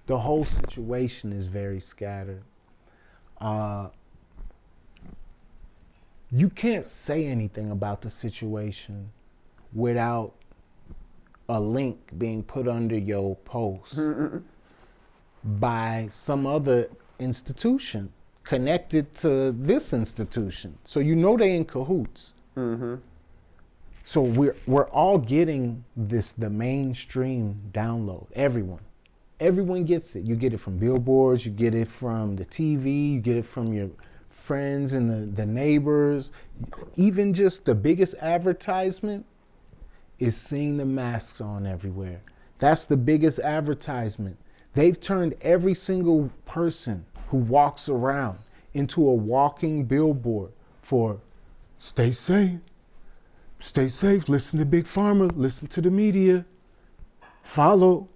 the whole situation is very scattered. You can't say anything about the situation without a link being put under your post by some other institution connected to this institution. So you know they in cahoots. Mm-hmm. So we're all getting the mainstream download. Everyone gets it. You get it from billboards, you get it from the TV, you get it from your friends and the neighbors. Even just the biggest advertisement is seeing the masks on everywhere. That's the biggest advertisement. They've turned every single person who walks around into a walking billboard for stay safe, listen to Big Pharma, listen to the media, follow.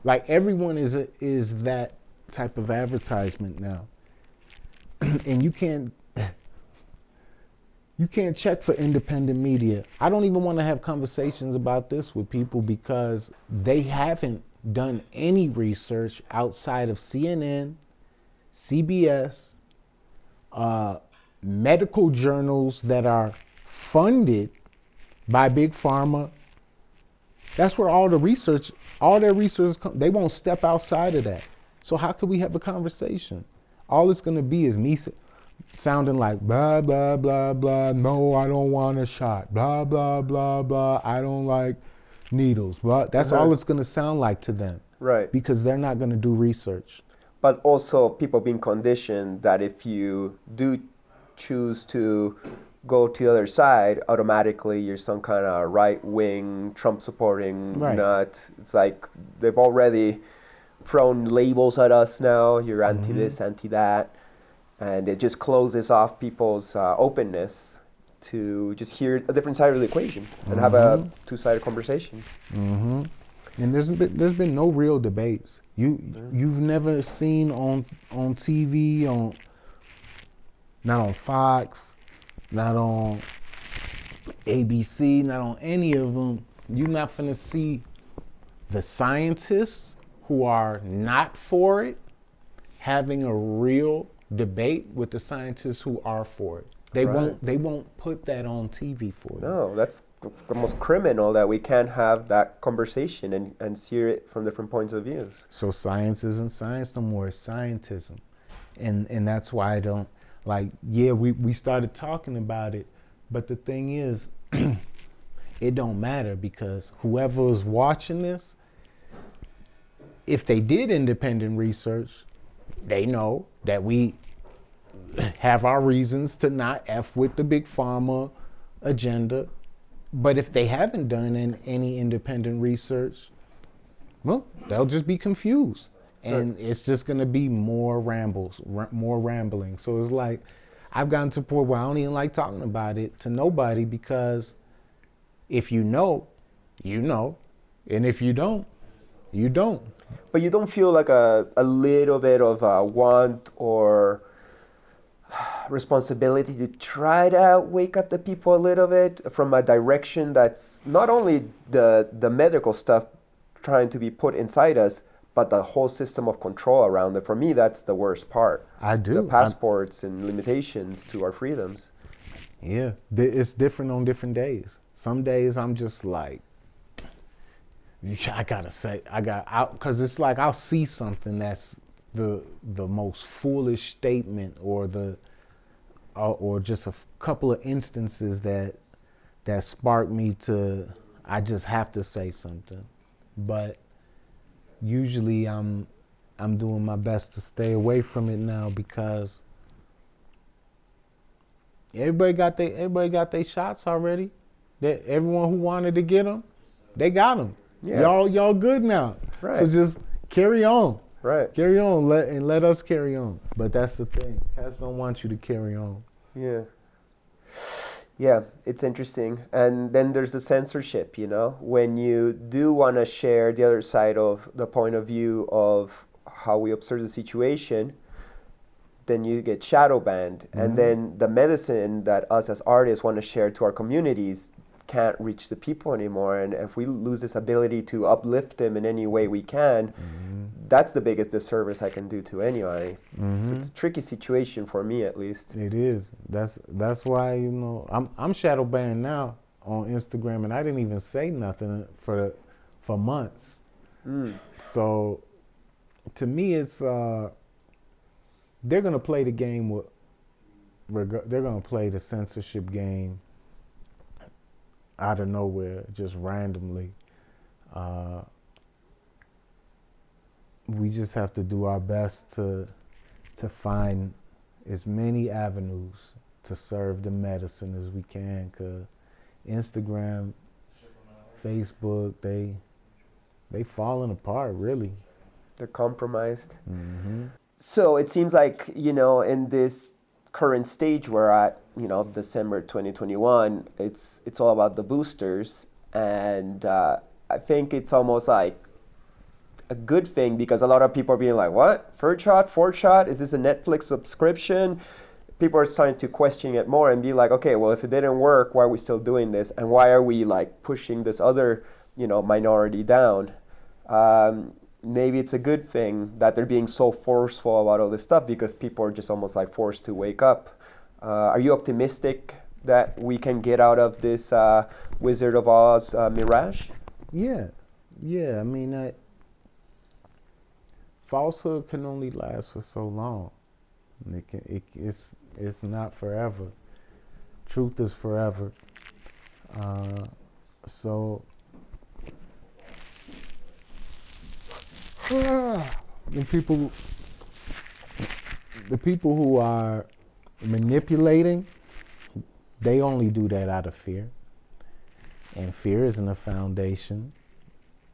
Like everyone is that type of advertisement now. And you can't check for independent media. I don't even want to have conversations about this with people because they haven't done any research outside of CNN, CBS, medical journals that are funded by Big Pharma. That's where all their research they won't step outside of that. So how could we have a conversation? All it's going to be is me sounding like blah, blah, blah, blah. No, I don't want a shot. Blah, blah, blah, blah. I don't like needles. Blah. That's all it's going to sound like to them. Right. Because they're not going to do research. But also people being conditioned that if you do choose to go to the other side, automatically you're some kind of right-wing, Trump-supporting nut. It's like they've already thrown labels at us now. You're anti-this, anti-that. And it just closes off people's openness to just hear a different side of the equation and have a two-sided conversation. Mm-hmm. And there's been no real debates. You've never seen on TV, not on Fox, not on ABC, not on any of them. You're not finna see the scientists who are not for it having a real debate with the scientists who are for it. They won't put that on TV for you. No, that's almost criminal that we can't have that conversation and see it from different points of views. So science isn't science no more, it's scientism. And that's why I don't, like, yeah, we started talking about it, but the thing is, it don't matter because whoever is watching this, if they did independent research, they know that we have our reasons to not F with the Big Pharma agenda. But if they haven't done any independent research, well, they'll just be confused. And it's just going to be more rambling. So it's like, I've gotten to a point where I don't even like talking about it to nobody because if you know, you know. And if you don't, you don't. But you don't feel like a little bit of a want or responsibility to try to wake up the people a little bit from a direction that's not only the medical stuff trying to be put inside us, but the whole system of control around it. For me, that's the worst part. I do. The passports and limitations to our freedoms. Yeah, it's different on different days. Some days I'm just like, I gotta say, because it's like I'll see something that's the most foolish statement or just a couple of instances that spark me to, I just have to say something. But usually I'm doing my best to stay away from it now because everybody got their shots already. That everyone who wanted to get them, they got them. Yeah. Y'all good now. Right. So just carry on. Right. Carry on. Let us carry on. But that's the thing. Cats don't want you to carry on. Yeah. Yeah, it's interesting. And then there's the censorship, when you do want to share the other side of the point of view of how we observe the situation, then you get shadow banned. Mm-hmm. And then the medicine that us as artists want to share to our communities can't reach the people anymore. And if we lose this ability to uplift them in any way we can, that's the biggest disservice I can do to anybody. So it's a tricky situation for me, at least. It is. That's why I'm shadow banned now on Instagram, and I didn't even say nothing for months. So to me, it's they're gonna play the game with. They're gonna play the censorship game out of nowhere, just randomly. We just have to do our best to find as many avenues to serve the medicine as we can. Cause Instagram, Facebook, they falling apart really. They're compromised. Mm-hmm. So it seems like, in this current stage we're at, December 2021, it's all about the boosters. And I think it's almost like a good thing because a lot of people are being like, what? Third shot, fourth shot? Is this a Netflix subscription? People are starting to question it more and be like, okay, well, if it didn't work, why are we still doing this? And why are we like pushing this other, minority down? Maybe it's a good thing that they're being so forceful about all this stuff because people are just almost like forced to wake up. Are you optimistic that we can get out of this Wizard of Oz mirage? Yeah. I mean, falsehood can only last for so long. It's not forever. Truth is forever. So the people who are manipulating, they only do that out of fear. And fear isn't a foundation.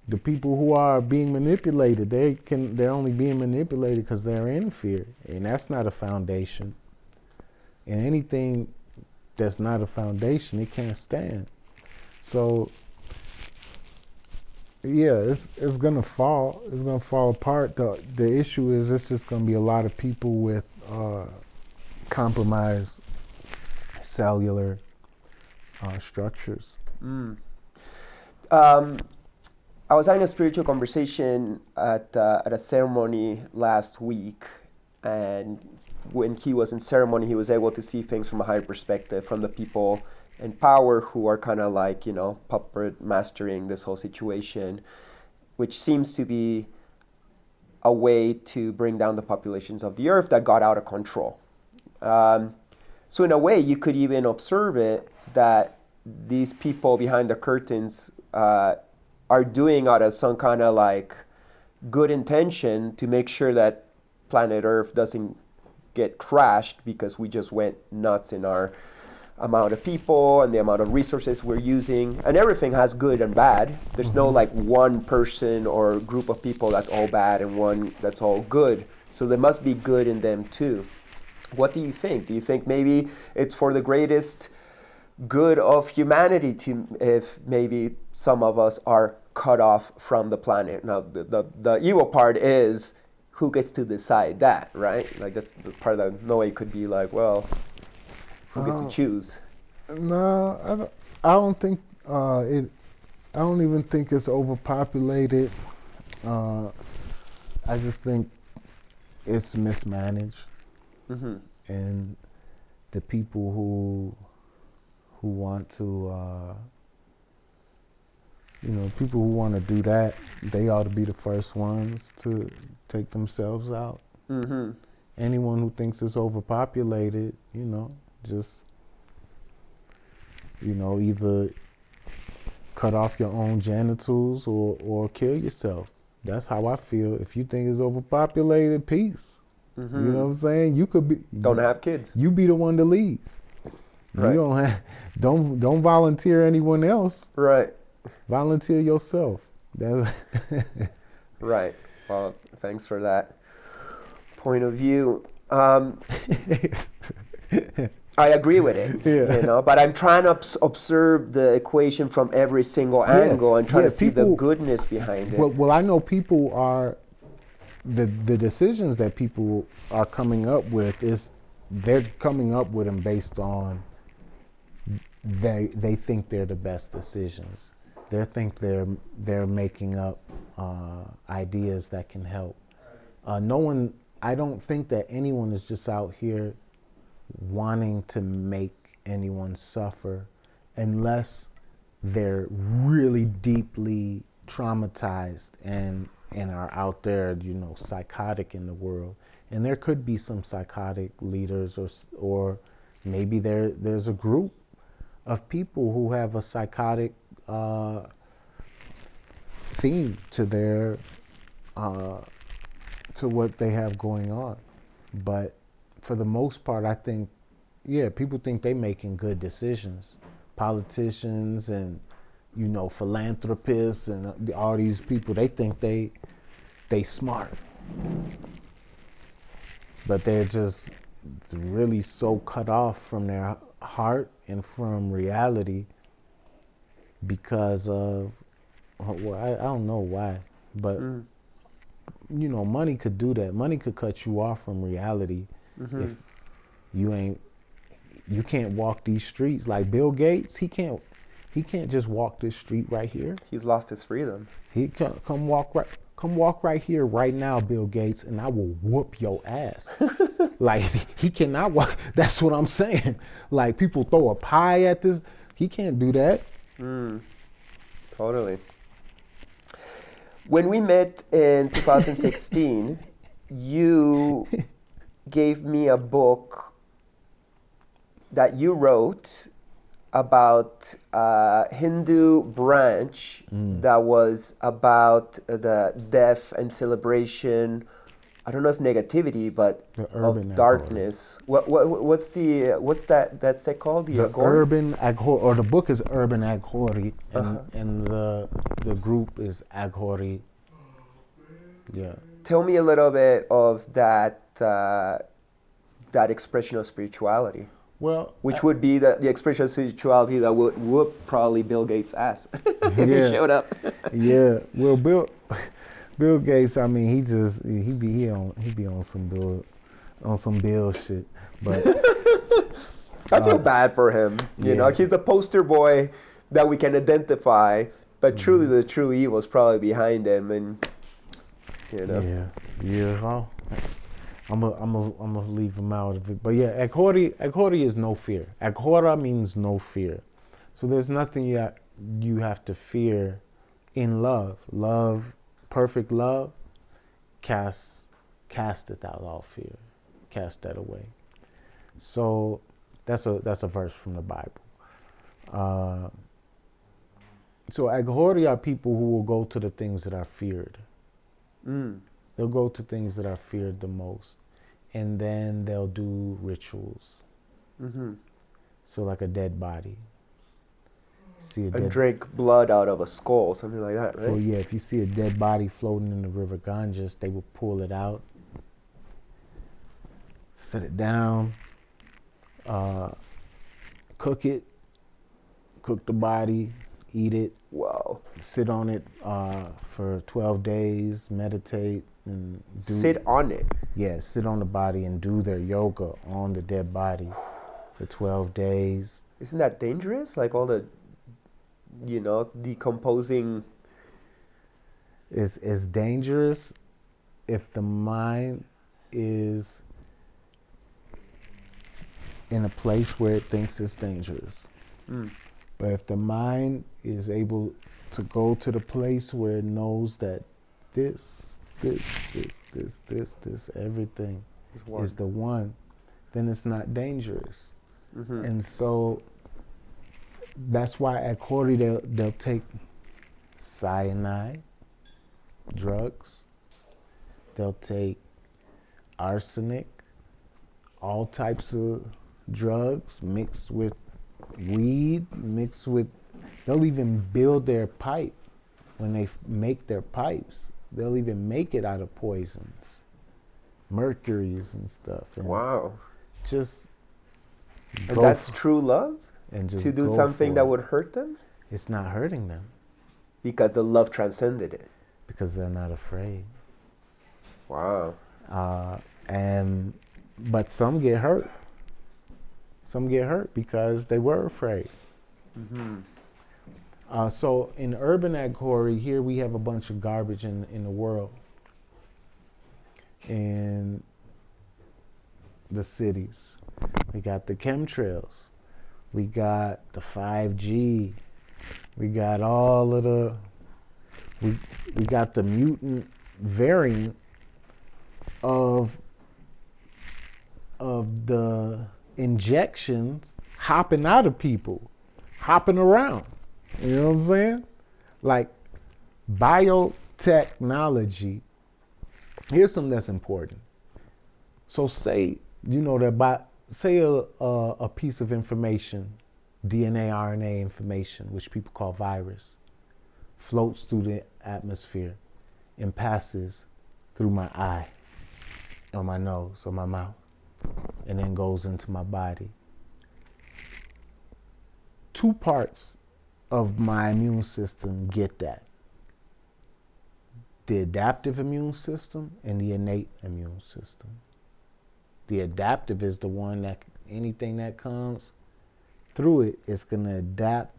The people who are being manipulated, they're only being manipulated because they're in fear, and that's not a foundation. And anything that's not a foundation, it can't stand. So, yeah, it's gonna fall. It's gonna fall apart. The issue is it's just gonna be a lot of people with compromised cellular structures. I was having a spiritual conversation at a ceremony last week, and when he was in ceremony, he was able to see things from a higher perspective from the people in power who are kind of like, puppet mastering this whole situation, which seems to be a way to bring down the populations of the earth that got out of control. So in a way, you could even observe it that these people behind the curtains are doing out of some kind of like good intention to make sure that planet Earth doesn't get crashed because we just went nuts in our amount of people and the amount of resources we're using. And everything has good and bad. There's no like one person or group of people that's all bad and one that's all good. So there must be good in them too. What do you think? Do you think maybe it's for the greatest good of humanity if maybe some of us are cut off from the planet? Now the evil part is who gets to decide that, right? Like that's the part that no way could be like, well, who gets to choose? No, I don't think I don't even think it's overpopulated. I just think it's mismanaged, and the people who want to, people who want to do that, they ought to be the first ones to take themselves out. Anyone who thinks it's overpopulated, just, either cut off your own genitals or kill yourself. That's how I feel. If you think it's overpopulated, peace. You know what I'm saying? You could be. Don't have kids. You be the one to leave. Right. You don't volunteer anyone else. Right. Volunteer yourself. That's Right. Well, thanks for that point of view. I agree with it, but I'm trying to observe the equation from every single angle and try to see the goodness behind it. Well, I know people are, the decisions that people are coming up with they're coming up with them based on they think they're the best decisions. They think they're making up ideas that can help. I don't think that anyone is just out here wanting to make anyone suffer unless they're really deeply traumatized and and are out there, psychotic in the world. And there could be some psychotic leaders, or maybe there's a group of people who have a psychotic theme to their to what they have going on. But for the most part, I think, people think they making good decisions. Politicians and philanthropists and all these people, they think they smart, but they're just really so cut off from their heart and from reality because of, I don't know why, but money could do that. Money could cut you off from reality if you can't walk these streets. Like Bill Gates, he can't just walk this street right here. He's lost his freedom. He come walk right here right now, Bill Gates, and I will whoop your ass. Like, he cannot walk. That's what I'm saying. Like, people throw a pie at this. He can't do that. Totally. When we met in 2016, you gave me a book that you wrote about a Hindu branch that was about the death and celebration. I don't know if negativity, but of darkness. What's that called? The Aghori? Urban Aghori, or the book is Urban Aghori, and the group is Aghori. Yeah. Tell me a little bit of that expression of spirituality. Well, which would be the expression of spirituality that would whoop probably Bill Gates' ass if he showed up. Yeah. Well, Bill Gates, I mean, he be on some Bill shit. But I feel bad for him. You know, he's the poster boy that we can identify, but truly the true evil is probably behind him, and Yeah. I'm gonna leave him out of it. But yeah, Aghori is no fear. Aghora means no fear. So there's nothing you have to fear in love. Love, perfect love, casteth out all fear. Cast that away. So that's a verse from the Bible. So Aghori are people who will go to the things that are feared. They'll go to things that are feared the most, and then they'll do rituals. So like a dead body. Drink blood out of a skull, something like that, right? Well, yeah, if you see a dead body floating in the river Ganges, they will pull it out, set it down, cook the body, eat it. Wow. Sit on it for 12 days, meditate, and sit on it? Yeah, sit on the body and do their yoga on the dead body for 12 days. Isn't that dangerous? Like all the, decomposing. It's dangerous if the mind is in a place where it thinks it's dangerous. But if the mind is able to go to the place where it knows that this, everything is the one, then it's not dangerous. And so that's why at Aghori they'll take cyanide, drugs, they'll take arsenic, all types of drugs mixed with weed, they'll even build their pipe. When they make their pipes, they'll even make it out of poisons, mercuries and stuff. And wow. And that's true love? And just to do something that would hurt them? It's not hurting them. Because the love transcended it. Because they're not afraid. Wow. But some get hurt. Some get hurt because they were afraid. So in Urban Aghori, here we have a bunch of garbage in the world. In the cities. We got the chemtrails. We got the 5G. We got all of the... We got the mutant variant of the injections hopping out of people, hopping around. You know what I'm saying? Like biotechnology. Here's something that's important. So say, say a piece of information, DNA, RNA information, which people call virus, floats through the atmosphere and passes through my eye, or my nose, or my mouth, and then goes into my body. Two parts of my immune system get that. The adaptive immune system and the innate immune system. The adaptive is the one that anything that comes through it is going to adapt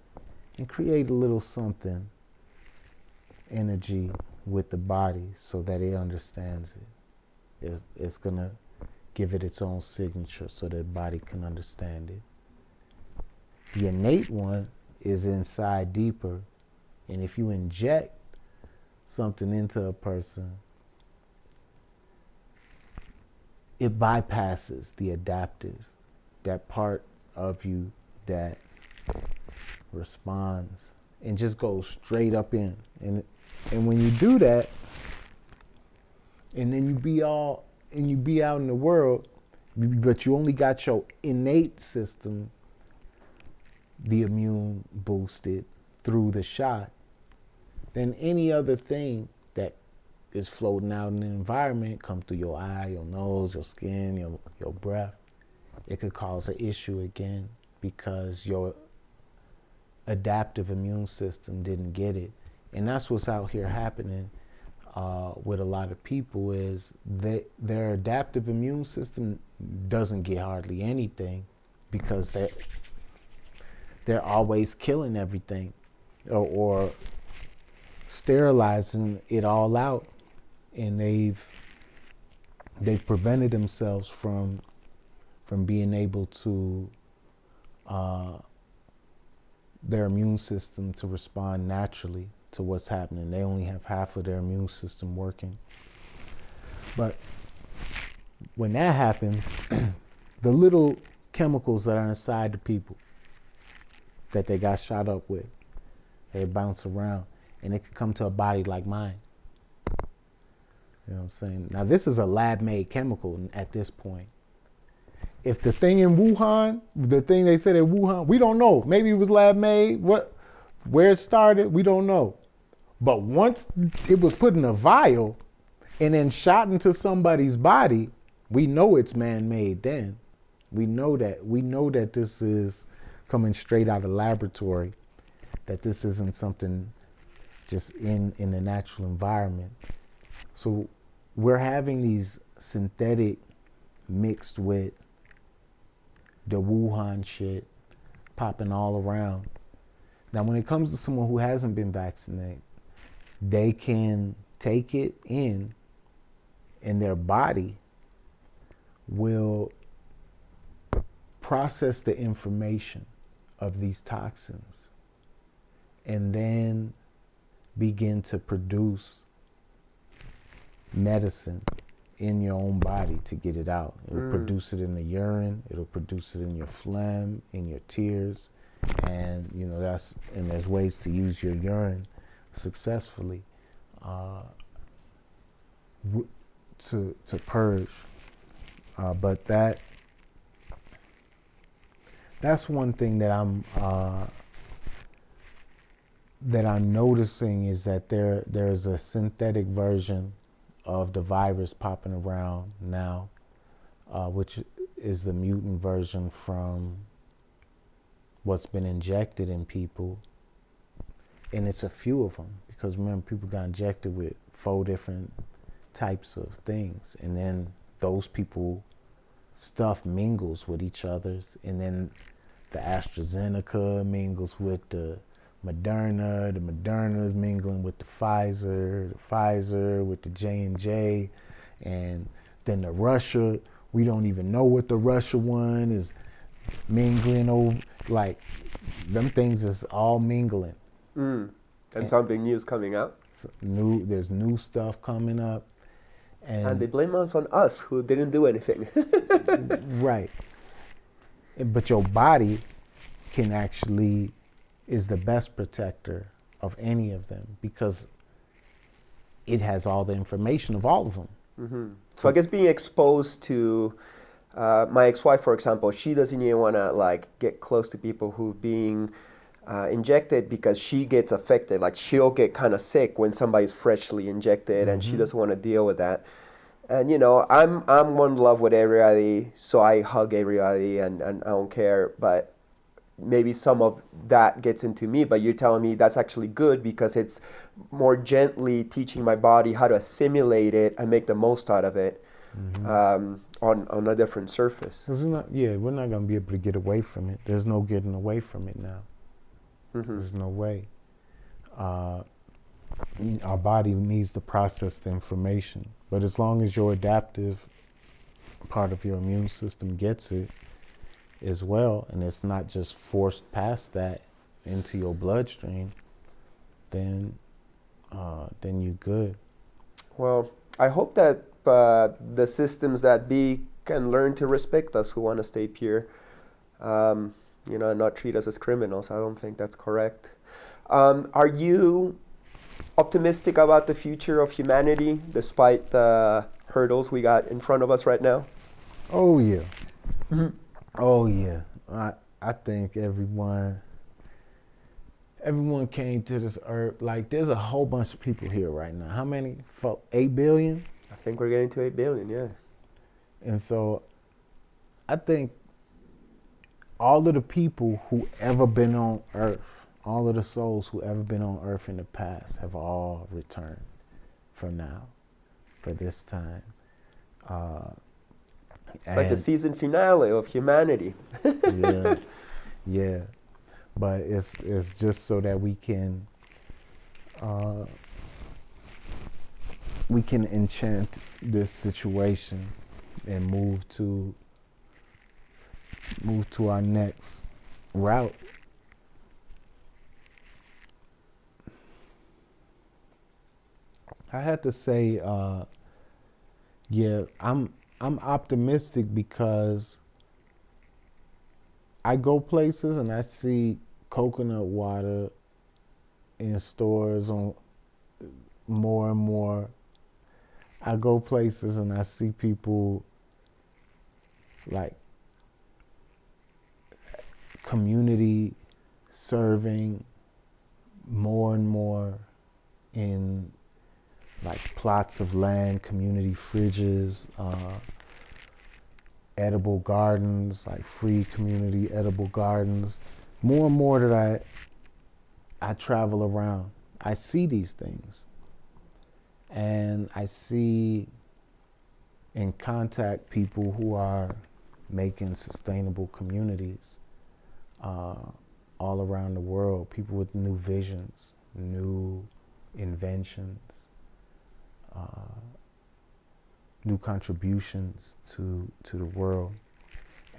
and create a little something, energy with the body so that it understands it. It's going to give it its own signature so that the body can understand it. The innate one is inside deeper, and if you inject something into a person, it bypasses the adaptive, that part of you that responds, and just goes straight up in. And when you do that, and then you be out in the world, but you only got your innate system, the immune boosted through the shot, then any other thing that is floating out in the environment, come through your eye, your nose, your skin, your breath, it could cause an issue again because your adaptive immune system didn't get it. And that's what's out here happening with a lot of people, is that their adaptive immune system doesn't get hardly anything because they're always killing everything or sterilizing it all out, and they've prevented themselves from being able to their immune system to respond naturally to what's happening. They only have half of their immune system working. But when that happens, the little chemicals that are inside the people that they got shot up with, they bounce around, and it could come to a body like mine. You know what I'm saying? Now, this is a lab-made chemical at this point. If the thing in Wuhan, the thing they said in Wuhan, we don't know. Maybe it was lab-made. Where it started, we don't know. But once it was put in a vial and then shot into somebody's body, we know it's man-made then. We know that this is coming straight out of laboratory, that this isn't something just in the natural environment. So we're having these synthetic mixed with the Wuhan shit popping all around. Now, when it comes to someone who hasn't been vaccinated, they can take it in, and their body will process the information of these toxins and then begin to produce medicine in your own body to get it out. It'll produce it in the urine, it'll produce it in your phlegm, in your tears, and there's ways to use your urine successfully to purge. But that's one thing that I'm noticing, is that there's a synthetic version of the virus popping around now, which is the mutant version from what's been injected in people. And it's a few of them, because remember, people got injected with 4 different types of things, and then those people stuff mingles with each other's, and then the AstraZeneca mingles with the Moderna is mingling with the Pfizer with the J&J, and then the Russia, we don't even know what the Russia one is mingling over. Like, them things is all mingling. And something new is coming out? There's new stuff coming up, And they blame us on us who didn't do anything. right. But your body is the best protector of any of them because it has all the information of all of them. Mm-hmm. So I guess being exposed to my ex-wife, for example, she doesn't even want to like get close to people who being injected because she gets affected. Like she'll get kind of sick when somebody's freshly injected, and she doesn't want to deal with that. And you know, I'm one love with everybody, so I hug everybody, and I don't care. But maybe some of that gets into me. But you're telling me that's actually good because it's more gently teaching my body how to assimilate it and make the most out of it on a different surface. We're not gonna be able to get away from it. There's no getting away from it now. There's no way. Our body needs to process the information, but as long as your adaptive part of your immune system gets it as well, and it's not just forced past that into your bloodstream, then you're good. Well, I hope that the systems that be can learn to respect us who want to stay pure, you know, and not treat us as criminals. I don't think that's correct. Are you optimistic about the future of humanity despite the hurdles we got in front of us right now? Oh yeah. Oh yeah. I think everyone came to this earth. Like there's a whole bunch of people here right now. How many? 8 billion? I think we're getting to 8 billion, yeah. And so I think all of the people who ever been on earth, all of the souls who ever been on earth in the past have all returned for now, for this time. It's like the season finale of humanity. Yeah. But it's just so that we can enchant this situation and move to our next route. I had to say, I'm optimistic because I go places and I see coconut water in stores on more and more. I go places and I see people like community serving more and more in like plots of land, community fridges, edible gardens, like free community edible gardens. More and more that I travel around, I see these things. And I see and contact people who are making sustainable communities all around the world, people with new visions, new inventions, new contributions to the world.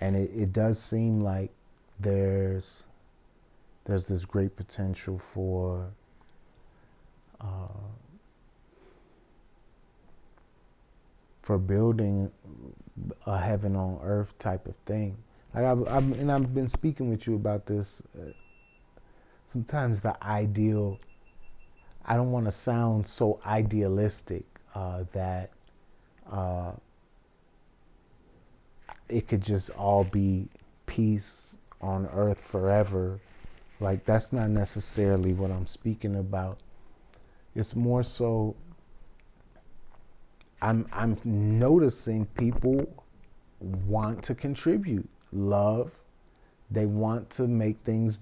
And it does seem like there's this great potential for building a heaven on earth type of thing. Like I've been speaking with you about this. Sometimes the ideal, I don't want to sound so idealistic that it could just all be peace on earth forever. Like that's not necessarily what I'm speaking about. It's more so I'm noticing people want to contribute, love. They want to make things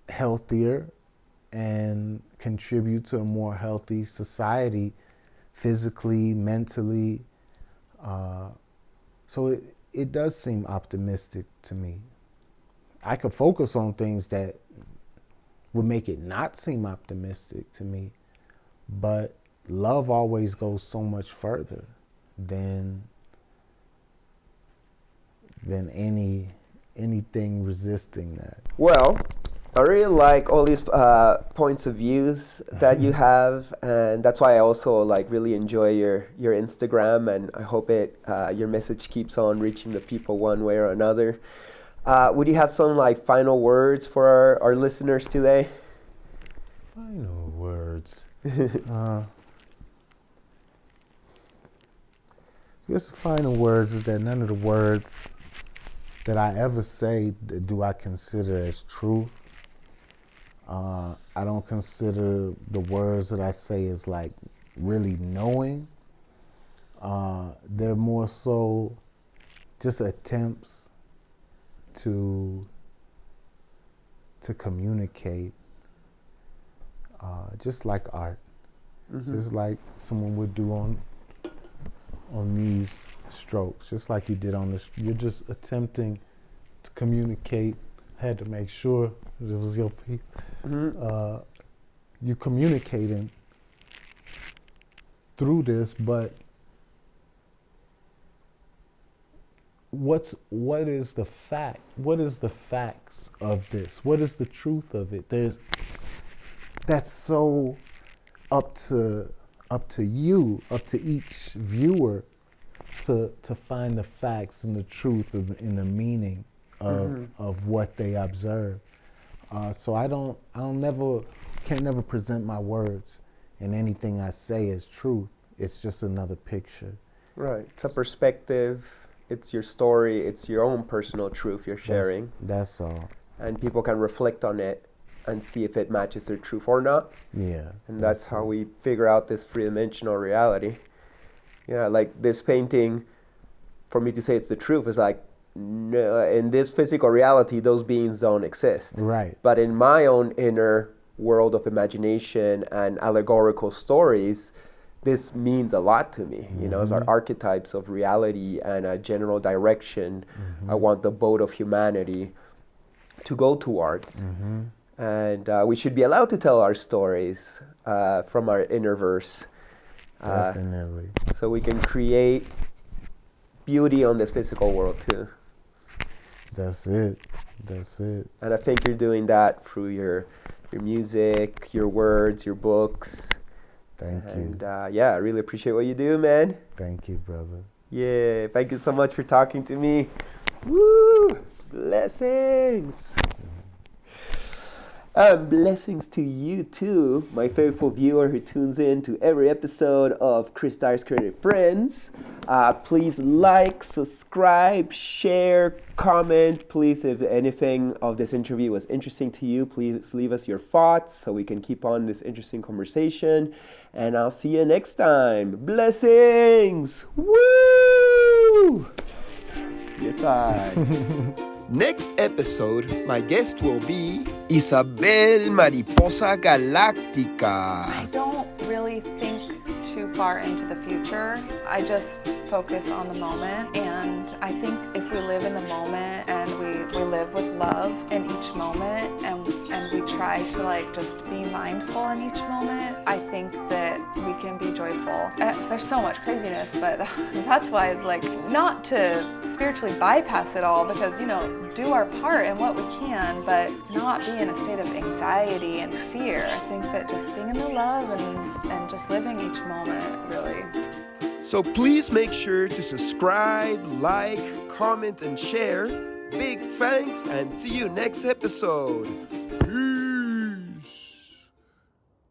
healthier and contribute to a more healthy society, physically, mentally. So it does seem optimistic to me. I could focus on things that would make it not seem optimistic to me, but love always goes so much further than anything resisting that. Well, I really like all these points of views that you have, and that's why I also like really enjoy your Instagram, and I hope your message keeps on reaching the people one way or another. Would you have some like final words for our listeners today? Final words. Just the final words is that none of the words that I ever say do I consider as truth. I don't consider the words that I say as like really knowing. They're more so just attempts to communicate, just like art, just like someone would do on these strokes, just like you did on this. You're just attempting to communicate. Had to make sure it was your piece. You communicating through this, but what is the fact? What is the facts of this? What is the truth of it? That's so up to you, up to each viewer to find the facts and the truth and the meaning of what they observe. So can't never present my words and anything I say as truth. It's just another picture. Right. It's a perspective. It's your story. It's your own personal truth you're sharing. That's all. And people can reflect on it and see if it matches their truth or not. Yeah. And that's how we figure out this three-dimensional reality. Yeah, like this painting, for me to say it's the truth is like, no, in this physical reality, those beings don't exist. Right. But in my own inner world of imagination and allegorical stories, this means a lot to me. You know, it's our archetypes of reality and a general direction I want the boat of humanity to go towards. And we should be allowed to tell our stories from our inner verse. Definitely. So we can create beauty on this physical world too. That's it. That's it. And I think you're doing that through your music, your words, your books. Thank you. And I really appreciate what you do, man. Thank you, brother. Yeah, thank you so much for talking to me. Woo! Blessings! Blessings to you too, my faithful viewer who tunes in to every episode of Chris Dyer's Creative Friends. Please like, subscribe, share, comment. Please, if anything of this interview was interesting to you, please leave us your thoughts so we can keep on this interesting conversation. And I'll see you next time. Blessings! Woo! Yes, I. Next episode, my guest will be Isabel Mariposa Galactica. I don't really think too far into the future. I just focus on the moment, and I think if we live in the moment and we live with love in each moment and we try to like just be mindful in each moment, I think that we can be joyful. There's so much craziness, but that's why it's like not to spiritually bypass it all, because, you know, do our part in what we can, but not be in a state of anxiety and fear. I think that just being in the love and just living each moment, really. So please make sure to subscribe, like, comment, and share. Big thanks, and see you next episode.